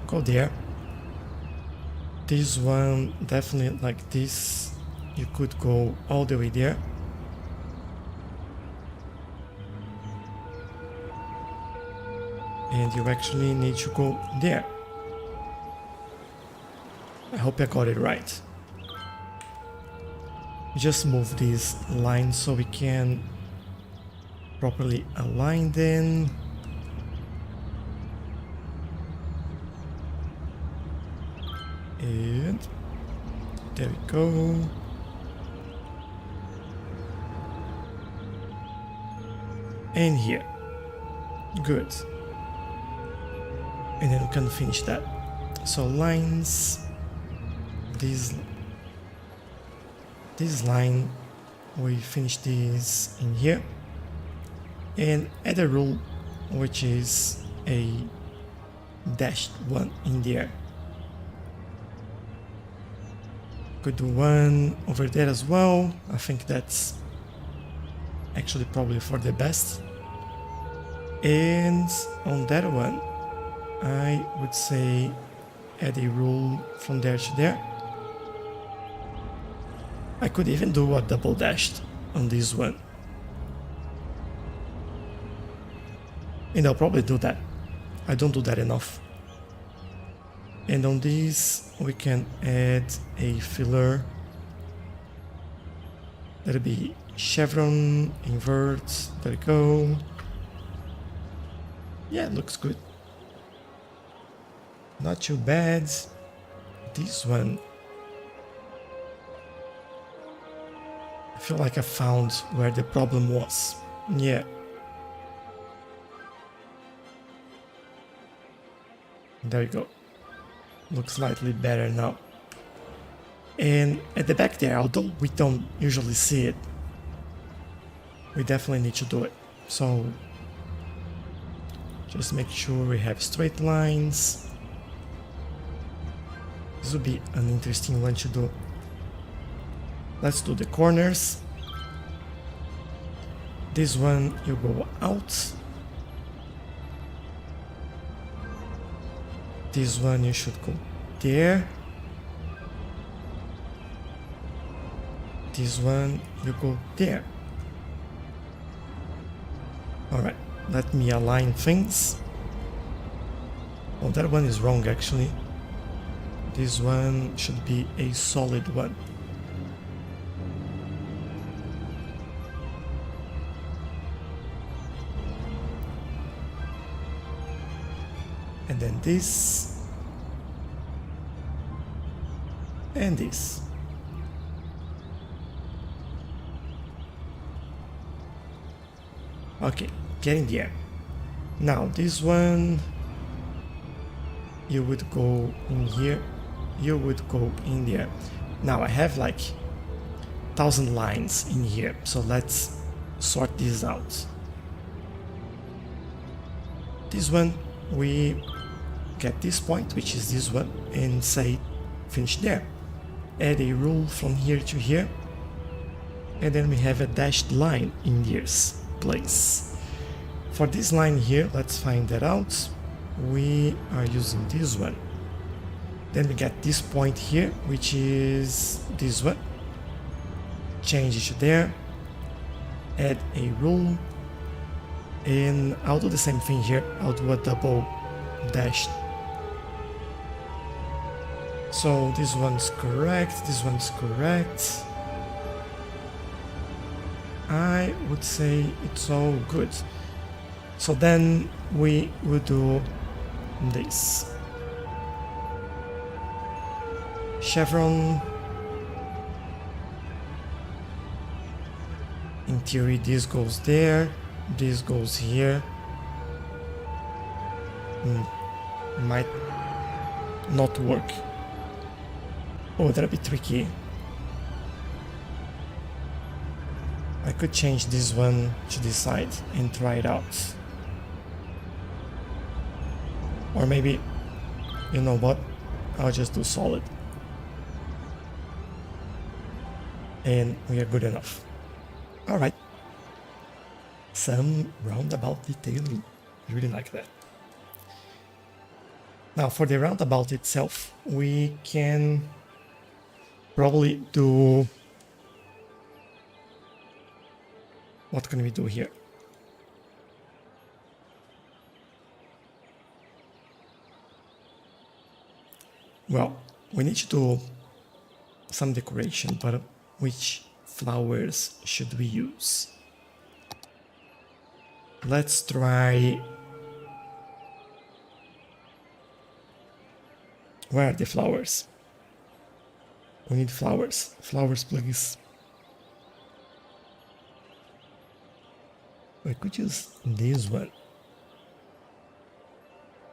A: Go there. This one, definitely like this. You could go all the way there. And you actually need to go there. I hope I got it right. Just move these lines so we can properly align them. And there we go. And here. Good. And then we can finish that. So lines. This line, we finish this in here. And add a rule which is a dashed one in there. Could do one over there as well. I think that's actually probably for the best. And on that one, I would say add a rule from there to there. I could even do a double dashed on this one. And I'll probably do that. I don't do that enough. And on this, we can add a filler. That'll be chevron, invert, there we go. Yeah, it looks good. Not too bad. This one, I feel like I found where the problem was. Yeah. There we go. Looks slightly better now. And at the back there, although we don't usually see it, we definitely need to do it. So just make sure we have straight lines. This would be an interesting one to do. Let's do the corners. This one, you go out. This one, you should go there. This one, you go there. Alright, let me align things. Oh, that one is wrong actually. This one should be a solid one. And then this. And this. Okay, getting there. Now this one, you would go in here, you would go in there. Now I have like 1,000 lines in here, so let's sort this out. This one, we look at this point, which is this one, and say finish there. Add a rule from here to here, and then we have a dashed line in this place. For this line here, let's find that out. We are using this one. Then we get this point here, which is this one. Change it to there. Add a rule. And I'll do the same thing here. I'll do a double dash. So this one's correct. This one's correct. I would say it's all good. So then we will do this. Chevron. In theory, this goes there, this goes here. Might not work. Oh, that'll be tricky. I could change this one to this side and try it out. Or maybe, you know what, I'll just do solid. And we are good enough. Alright. Some roundabout detailing. Really like that. Now for the roundabout itself, we can probably do... What can we do here? Well, we need to do some decoration, but which flowers should we use? Let's try... Where are the flowers? We need flowers. Flowers, please. We could use this one.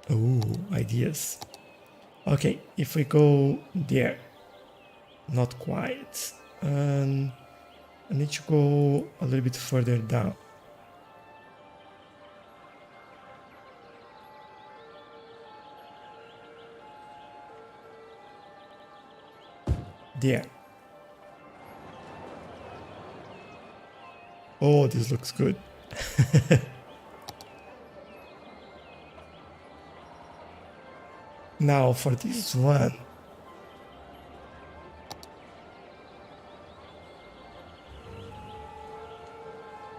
A: Oh, ideas. Okay, if we go there. Not quite. I need to go a little bit further down. There. Oh, this looks good. Now for this one.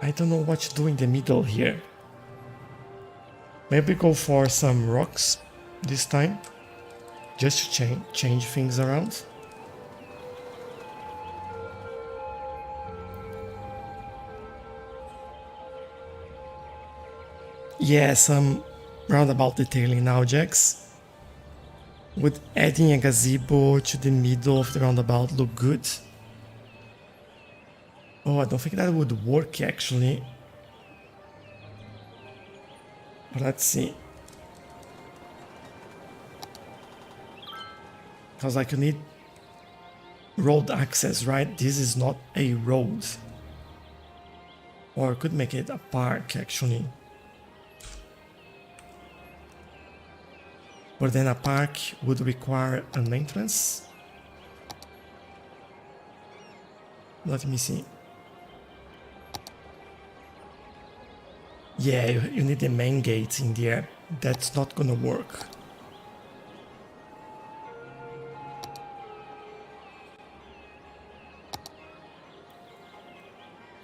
A: I don't know what to do in the middle here. Maybe go for some rocks this time. Just to change things around. Yeah, some roundabout detailing now, Jax. Would adding a gazebo to the middle of the roundabout look good? Oh, I don't think that would work actually. But let's see. Because like you need road access, right? This is not a road. Or I could make it a park actually. But then a park would require an entrance. Let me see. Yeah, you need the main gate in there. That's not gonna work.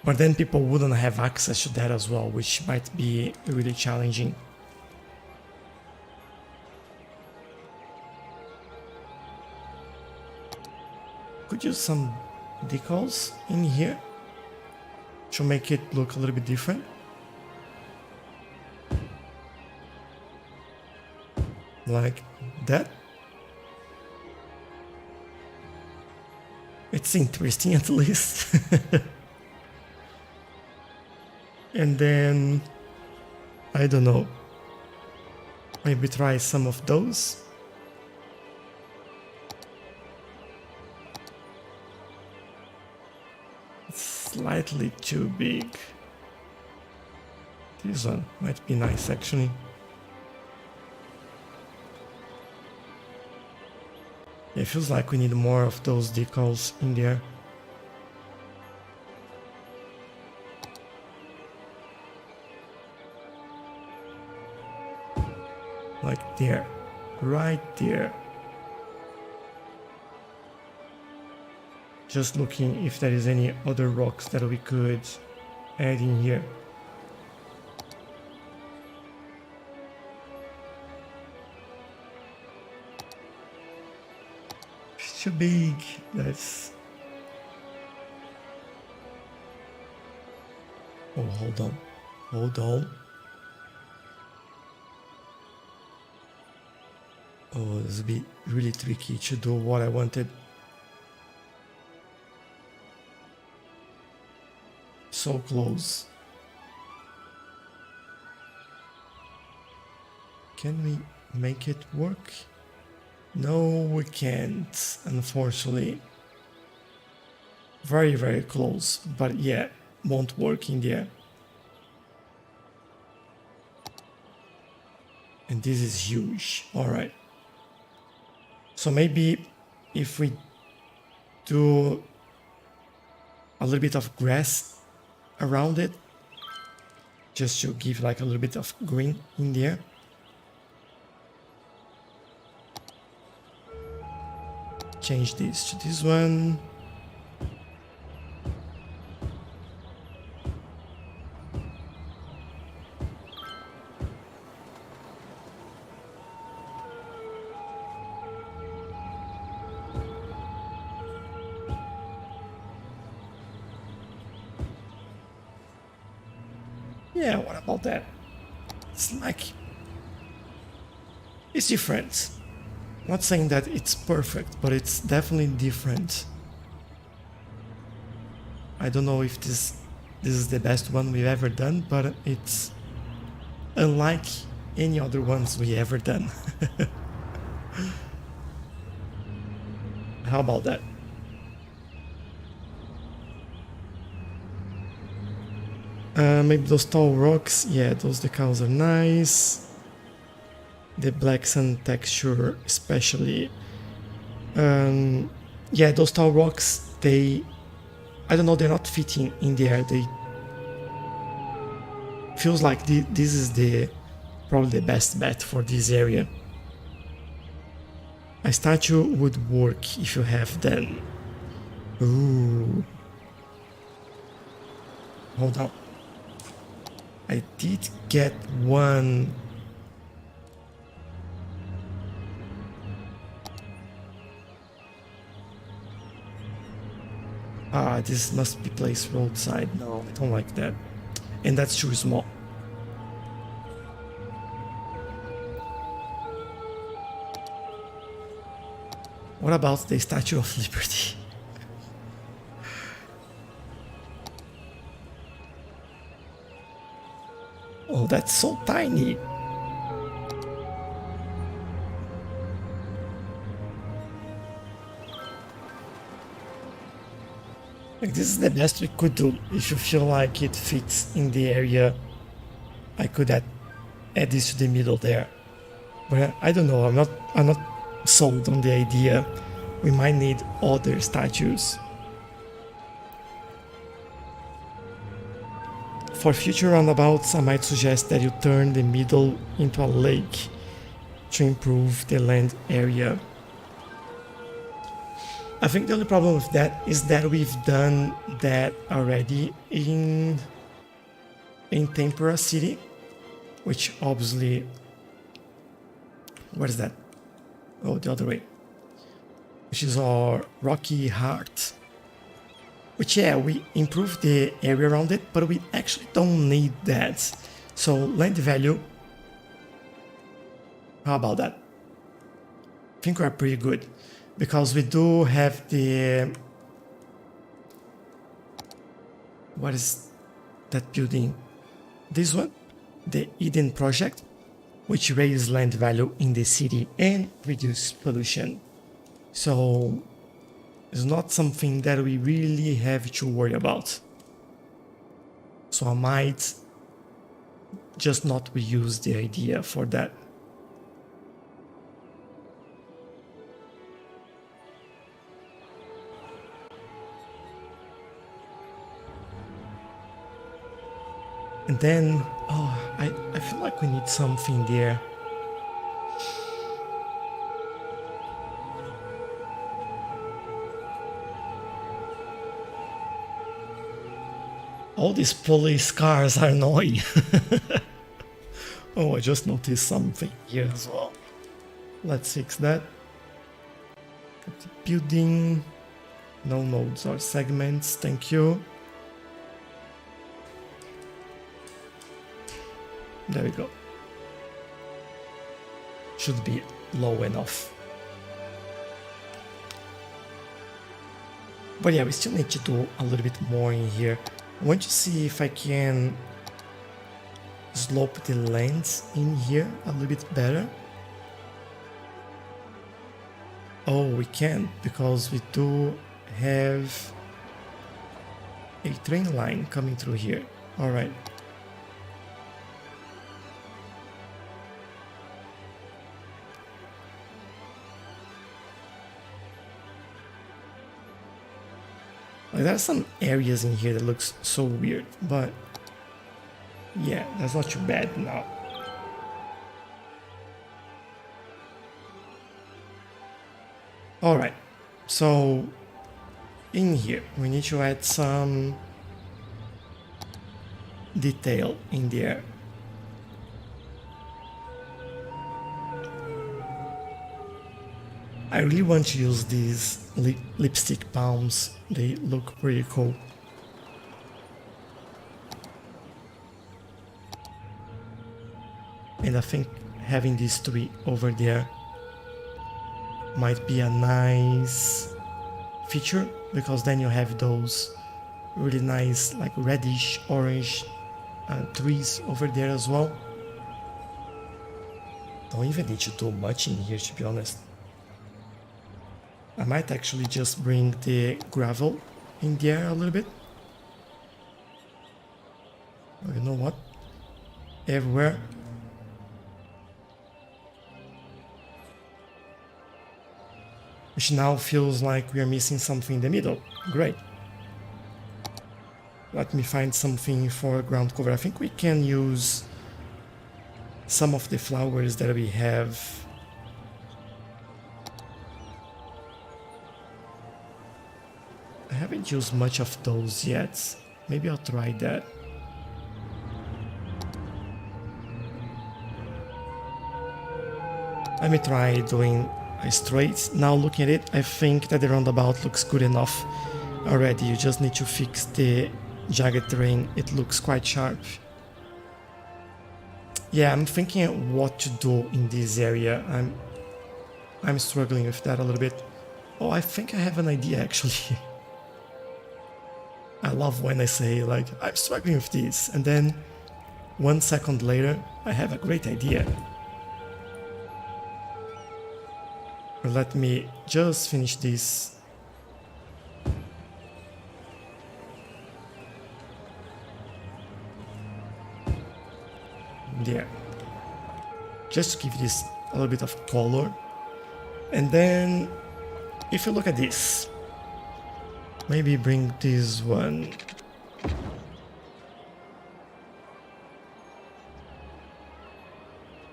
A: But then people wouldn't have access to that as well, which might be really challenging. Could use some decals in here to make it look a little bit different. Like that. It's interesting at least. And then, I don't know, maybe try some of those. Slightly too big. This one might be nice actually. It feels like we need more of those decals in there. Like there, right there. Just looking if there is any other rocks that we could add in here. It's too big. That's... Oh, hold on. Hold on. Oh, this will be really tricky to do what I wanted. So close. Can we make it work? No, we can't, unfortunately. Very, very close, but yeah, won't work in there. And this is huge. All right. So maybe if we do a little bit of grass around it, just to give like a little bit of green in there. Change this to this one. Yeah, what about that? It's like... it's different. Not saying that it's perfect, but it's definitely different. I don't know if this is the best one we've ever done, but it's unlike any other ones we ever done. How about that? Maybe those tall rocks, yeah, those decals are nice. The black sand texture especially. Yeah, those tall rocks, they... I don't know, they're not fitting in there. They... feels like this is probably the best bet for this area. A statue would work if you have them. Ooh. Hold on. I did get one. Ah, this must be placed roadside. No, I don't like that. And that's too small. What about the Statue of Liberty? Oh, that's so tiny. Like, this is the best we could do. If you feel like it fits in the area, I could add this to the middle there. But I don't know, I'm not sold on the idea. We might need other statues. For future roundabouts, I might suggest that you turn the middle into a lake to improve the land area. I think the only problem with that is that we've done that already in Tempera City, which obviously... What is that? Oh, the other way. Which is our Rocky Heart. Which, yeah, we improved the area around it, but we actually don't need that. So, land value... How about that? I think we're pretty good. Because we do have the... What is that building? This one? The Eden Project, which raises land value in the city and reduce pollution. So it's not something that we really have to worry about. So I might just not reuse the idea for that. And then, oh, I feel like we need something there. All these police cars are annoying. Oh, I just noticed something here as well. Let's fix that. Building. No nodes or segments, thank you. There we go. Should be low enough. But yeah, we still need to do a little bit more in here. I want to see if I can slope the lands in here a little bit better. Oh, we can't because we do have a train line coming through here. All right. Like, there are some areas in here that looks so weird, but yeah, that's not too bad now. All right, so in here we need to add some detail in there. I really want to use these lipstick palms. They look pretty cool. And I think having these three over there might be a nice feature, because then you have those really nice like reddish orange trees over there as well. Don't even need to do much in here, to be honest. I might actually just bring the gravel in there a little bit. Oh, you know what? Everywhere. Which now feels like we are missing something in the middle. Great. Let me find something for ground cover. I think we can use some of the flowers that we have. I haven't used much of those yet. Maybe I'll try that. Let me try doing a straight. Now looking at it, I think that the roundabout looks good enough already. You just need to fix the jagged terrain. It looks quite sharp. Yeah, I'm thinking what to do in this area. I'm struggling with that a little bit. Oh, I think I have an idea actually. I love when I say like, I'm struggling with this, and then 1 second later, I have a great idea. Let me just finish this. There. Just to give this a little bit of color. And then, if you look at this, maybe bring this one.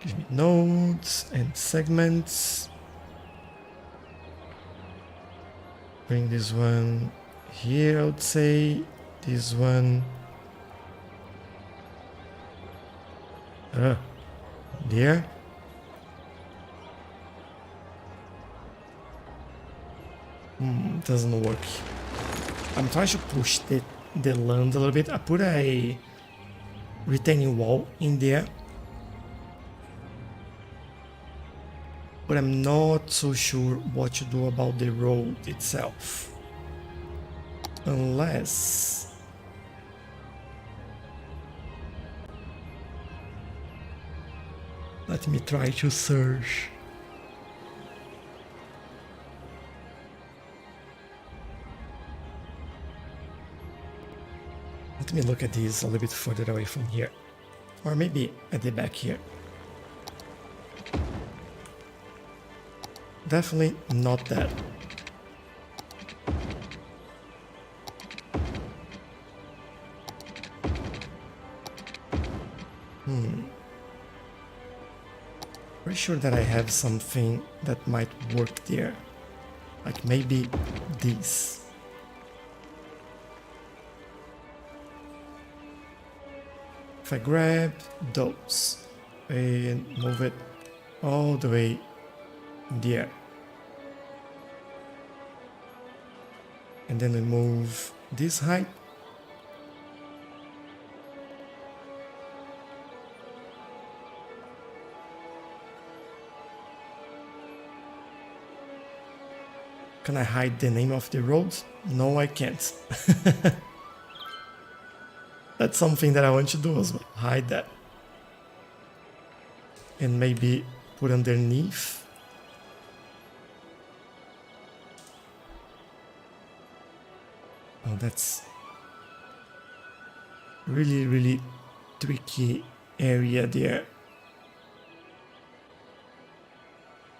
A: Give me nodes and segments. Bring this one here, I would say. This one. There. Doesn't work. I'm trying to push the land a little bit. I put a retaining wall in there, but I'm not so sure what to do about the road itself. Unless... let me try to search. Let me look at this a little bit further away from here. Or maybe at the back here. Definitely not that. sure that I have something that might work there. Like maybe this. If I grab those and move it all the way in the air. And then we move this height. Can I hide the name of the road? No, I can't. That's something that I want to do as well. Hide that. And maybe put underneath. Oh, that's really tricky area there.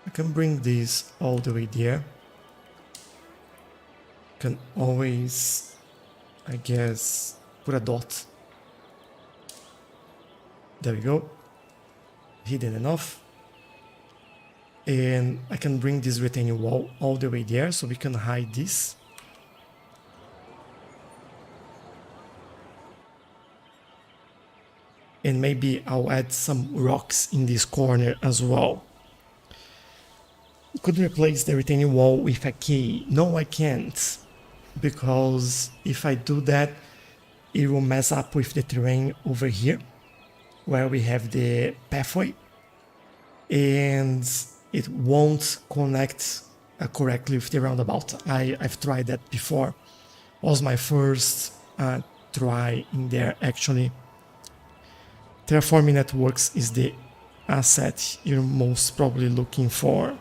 A: I can bring this all the way there. Can always, I guess, put a dot. There we go. Hidden enough. And I can bring this retaining wall all the way there so we can hide this. And maybe I'll add some rocks in this corner as well. Could replace the retaining wall with a key. No, I can't. Because if I do that, it will mess up with the terrain over here, where we have the pathway, and it won't connect correctly with the roundabout. I've tried that before. It was my first try in there actually. Terraforming networks is the asset you're most probably looking for.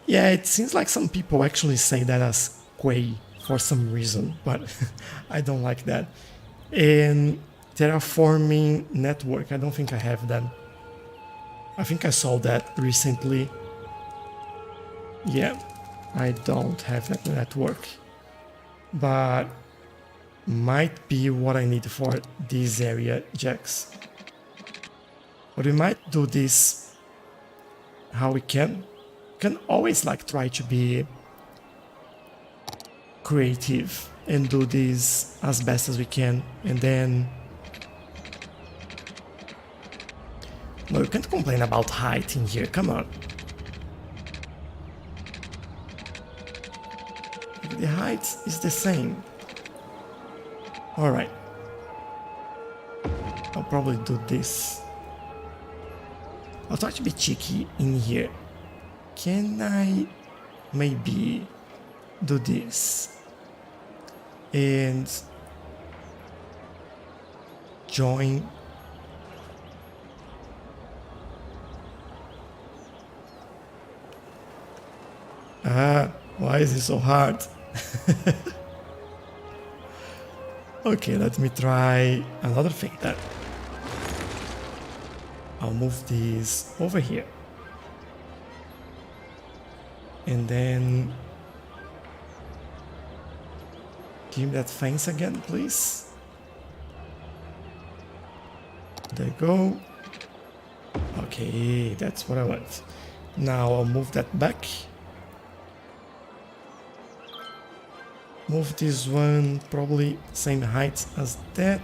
A: Yeah, it seems like some people actually say that as Quay for some reason, but I don't like that. And terraforming network, I don't think I have that. I think I saw that recently. Yeah, I don't have that network, but might be what I need for this area, Jax. But we might do this how we can. Can always like try to be creative and do this as best as we can, and then no, you can't complain about height in here, come on. The height is the same. Alright, I'll probably do this. I'll try to be cheeky in here. Can I maybe do this and join? Why is it so hard? Okay, let me try another thing then. I'll move this over here. And then give me that fence again, please. There you go. Okay, that's what I want. Now I'll move that back. Move this one probably same height as that.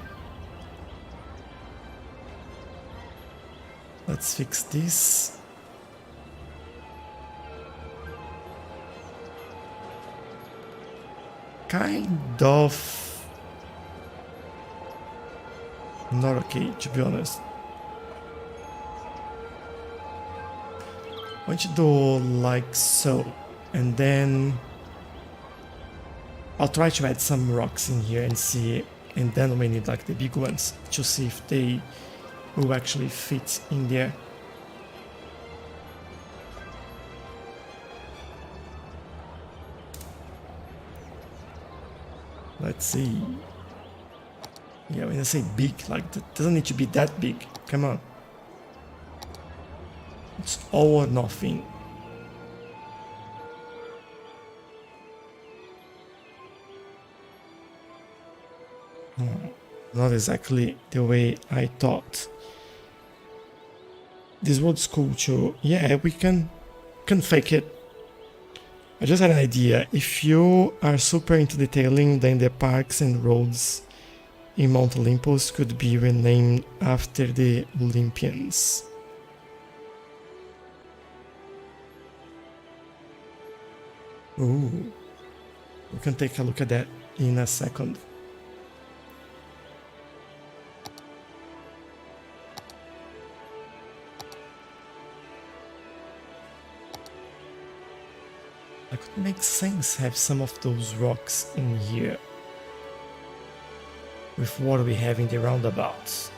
A: Let's fix this. Kind of not okay, to be honest. I want to do like so, and then I'll try to add some rocks in here and see, and then we need like the big ones to see if they will actually fit in there. Let's see. Yeah, when I say big, like it doesn't need to be that big. Come on. It's all or nothing. Not exactly the way I thought. This road's cool too. Yeah, we can fake it. I just had an idea. If you are super into detailing, then the parks and roads in Mount Olympus could be renamed after the Olympians. Ooh, we can take a look at that in a second. It could make sense have some of those rocks in here with what we have in the roundabouts.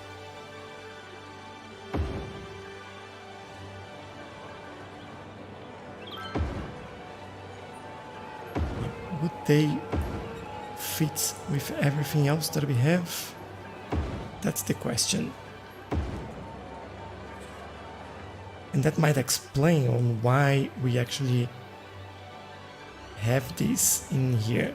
A: Would they fit with everything else that we have? That's the question. And that might explain on why we actually have this in here.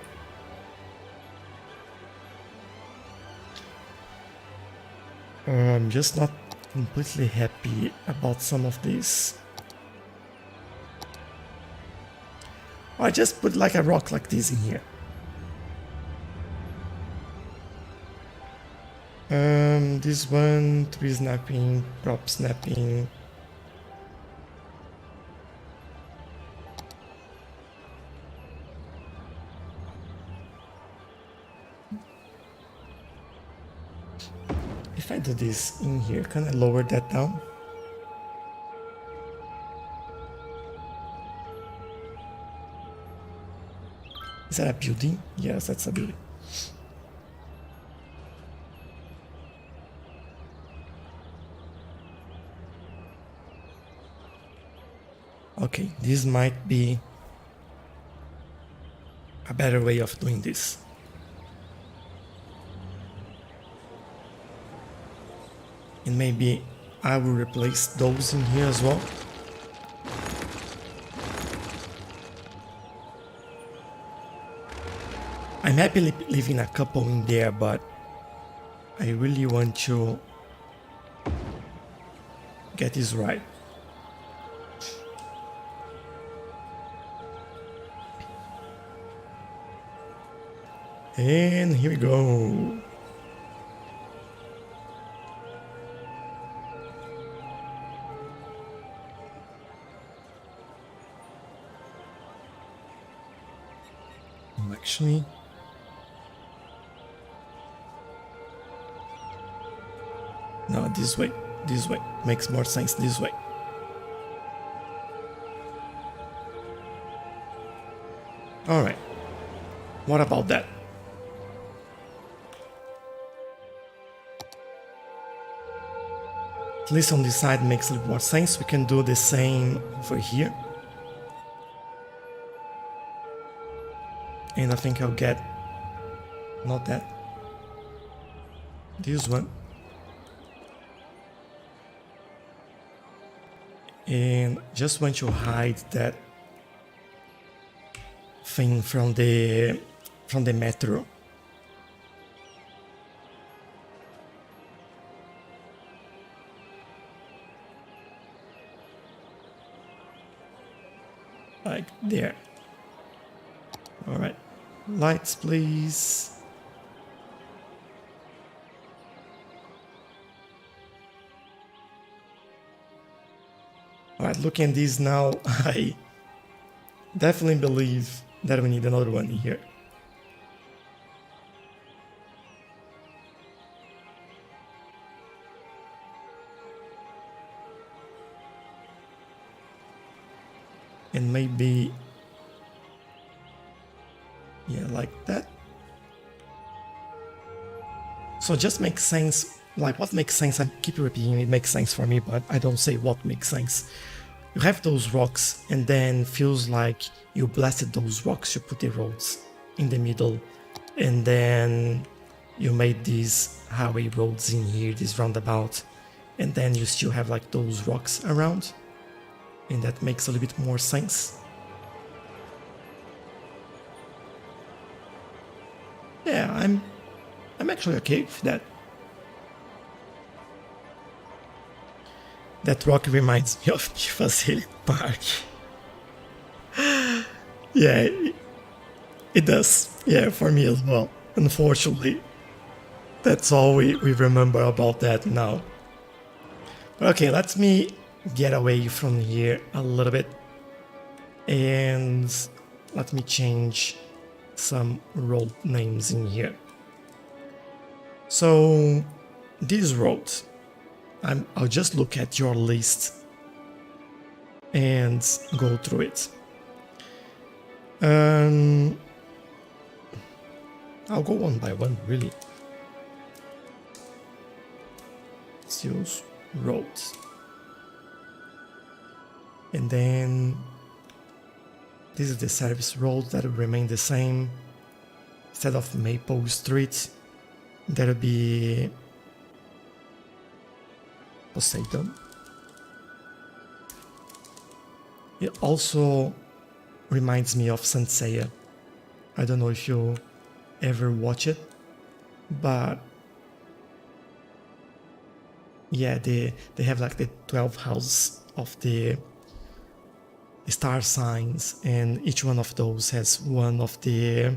A: I'm just not completely happy about some of this. I just put like a rock like this in here. This one, tree snapping, prop snapping. If I do this in here, can I lower that down? Is that a building? Yes, that's a building. Okay, this might be a better way of doing this. And maybe I will replace those in here as well. I'm happy leaving a couple in there, but I really want to get this right. And here we go. Actually, no, this way, makes more sense this way. All right, what about that? At least on this side makes a little more sense. We can do the same over here. And I think I'll get, not that, this one. And just want to hide that thing from the metro. Like there. All right, lights please. All right, looking at this now, I definitely believe that we need another one here. And maybe, yeah, like that. So it just makes sense. Like what makes sense, I keep repeating it makes sense for me, but I don't say what makes sense. You have those rocks and then feels like you blasted those rocks to put the roads in the middle, and then you made these highway roads in here, this roundabout, and then you still have like those rocks around, and that makes a little bit more sense. Yeah, I'm actually okay with that. That rock reminds me of Facility Park. Yeah, it does. Yeah, for me as well. Unfortunately, that's all we remember about that now. Okay, let me get away from here a little bit. And let me change some road names in here. So, this road, I'll just look at your list and go through it. I'll go one by one, really. Seals roads. And then this is the service road that will remain the same. Instead of Maple Street, that'll be Poseidon. It also reminds me of Saint Seiya. I don't know if you ever watch it, but yeah, they have like the 12 houses of the star signs, and each one of those has one of the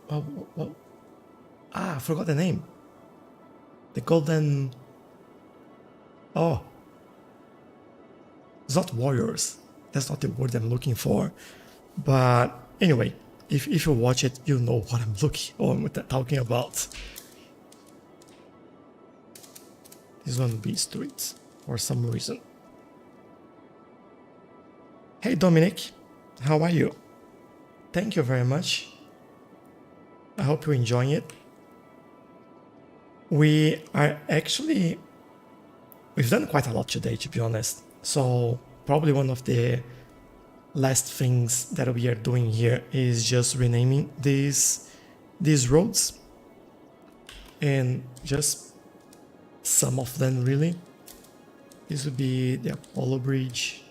A: I forgot the name. The golden... Oh, it's not warriors. That's not the word I'm looking for. But anyway, if you watch it, you know what I'm talking about. This one will be streets for some reason. Hey Dominic, how are you? Thank you very much. I hope you're enjoying it. We've done quite a lot today, to be honest. So probably one of the last things that we are doing here is just renaming these roads, and just some of them really. This would be the Apollo Bridge,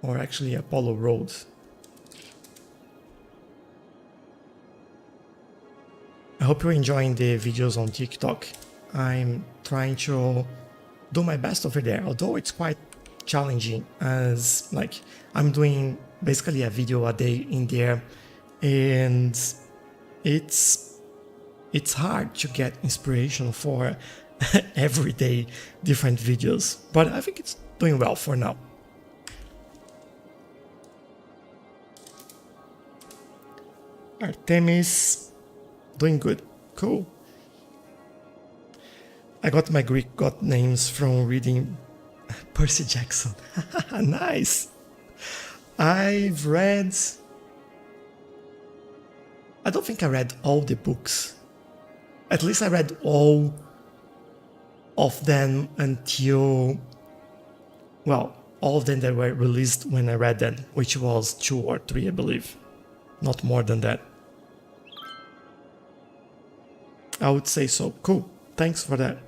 A: or actually Apollo Road. I hope you're enjoying the videos on TikTok. I'm trying to do my best over there, although it's quite challenging, as like I'm doing basically a video a day in there, and it's hard to get inspiration for everyday different videos, but I think it's doing well for now. Artemis, doing good. Cool. I got my Greek god names from reading Percy Jackson. Nice. I don't think I read all the books. At least I read all of them until, well, all of them that were released when I read them, which was 2 or 3, I believe. Not more than that. I would say so. Cool. Thanks for that.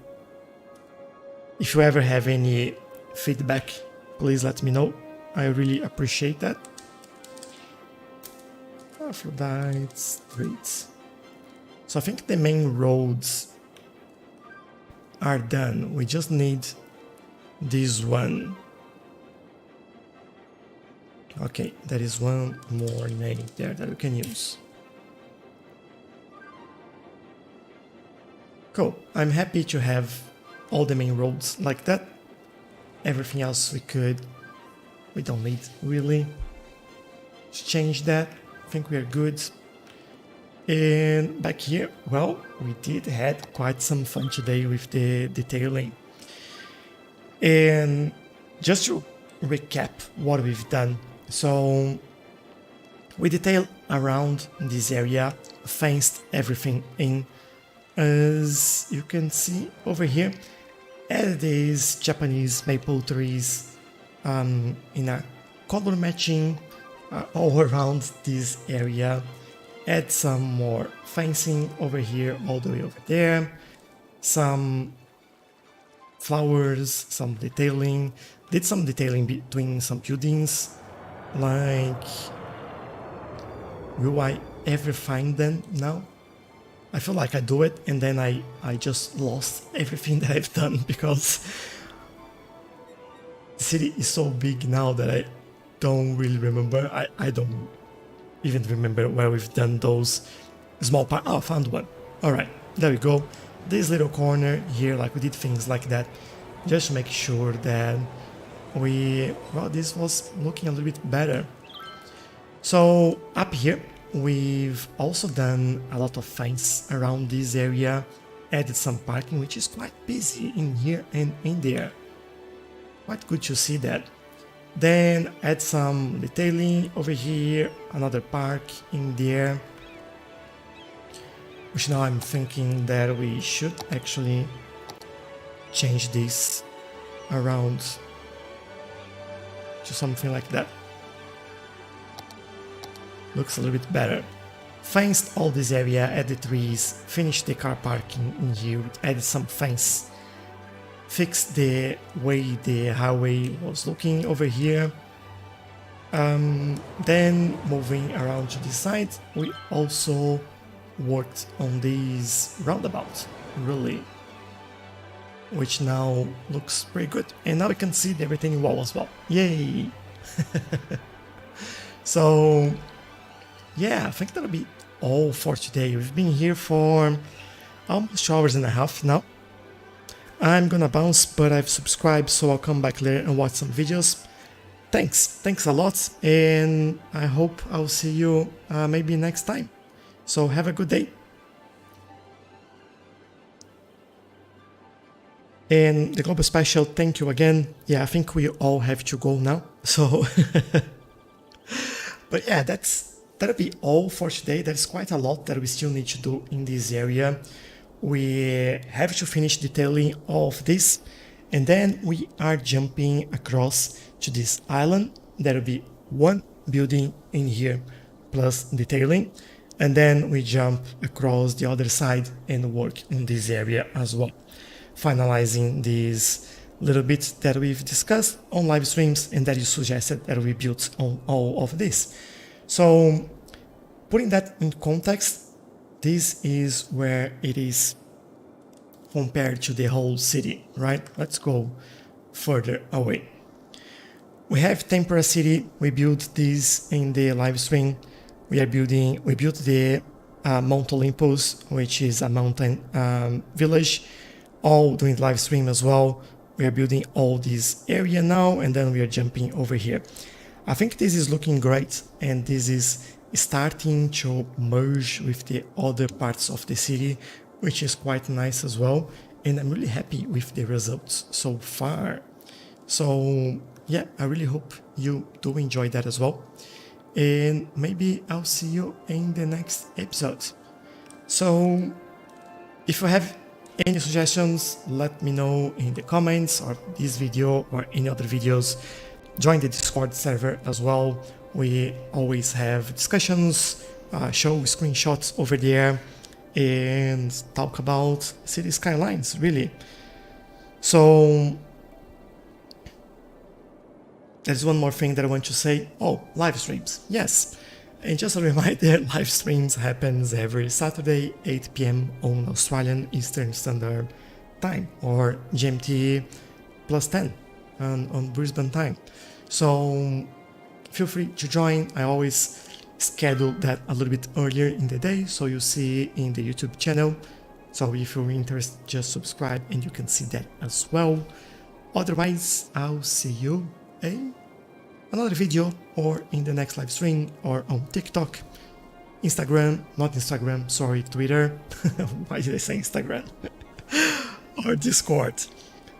A: If you ever have any feedback, please let me know. I really appreciate that. Aphrodite Street. So I think the main roads are done. We just need this one. Okay, there is one more name there that we can use. Cool. I'm happy to have all the main roads like that. Everything else we don't need really to change that. I think we are good. And back here, well, we did had quite some fun today with the detailing. And just to recap what we've done. So we detailed around this area, fenced everything in. As you can see over here, added these Japanese maple trees in a color matching all around this area. Add some more fencing over here, all the way over there. Some flowers, some detailing. Did some detailing between some buildings, like Will I ever find them now? I feel like I do it and then I just lost everything that I've done because the city is so big now that I don't really remember. I don't even remember where we've done those small parts. Oh, I found one. Alright, there we go. This little corner here, like we did things like that. Just to make sure that well, this was looking a little bit better. So up here, we've also done a lot of fence around this area, added some parking, which is quite busy in here and in there. Quite good to see that. Then add some detailing over here, another park in there. Which now I'm thinking that we should actually change this around to something like that. Looks a little bit better. Fenced all this area, added trees, finished the car parking in here, added some fence. Fixed the way the highway was looking over here. Then moving around to this side, we also worked on this roundabout, really, which now looks pretty good. And now we can see the retaining wall as well. Yay! So yeah, I think that'll be all for today. We've been here for almost 2 hours and a half now. I'm gonna bounce, but I've subscribed, so I'll come back later and watch some videos. Thanks a lot, and I hope I'll see you maybe next time. So have a good day. And the global special, thank you again. Yeah, I think we all have to go now. So, but yeah, that'll be all for today. There's quite a lot that we still need to do in this area. We have to finish detailing all of this, and then we are jumping across to this island. There will be one building in here plus detailing, and then we jump across the other side and work in this area as well, finalizing these little bits that we've discussed on live streams and that you suggested that we built on all of this. So putting that in context, this is where it is compared to the whole city, right? Let's go further away. We have Tempera City. We built this in the live stream. We built the Mount Olympus, which is a mountain village, all doing live stream as well. We are building all this area now, and then we are jumping over here. I think this is looking great, and this is starting to merge with the other parts of the city, which is quite nice as well, and I'm really happy with the results so far. So yeah, I really hope you do enjoy that as well, and maybe I'll see you in the next episode. So if you have any suggestions, let me know in the comments or this video or any other videos. Join the Discord server as well. We always have discussions, show screenshots over there, and talk about Cities Skylines, really. So there's one more thing that I want to say. Oh, live streams. Yes. And just a reminder, live streams happens every Saturday, 8 p.m. on Australian Eastern Standard Time, or GMT plus 10 on Brisbane time. So feel free to join. I always schedule that a little bit earlier in the day, so you see in the YouTube channel. So if you're interested, just subscribe and you can see that as well. Otherwise, I'll see you in another video or in the next live stream or on TikTok, Twitter. Why did I say Instagram? Or Discord.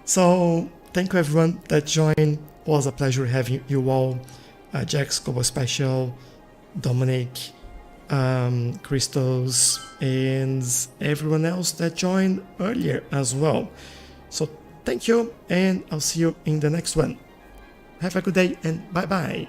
A: So thank you everyone that joined. It was a pleasure having you all. Jax, Global Special, Dominic, Christos, and everyone else that joined earlier as well. So thank you, and I'll see you in the next one. Have a good day, and bye bye.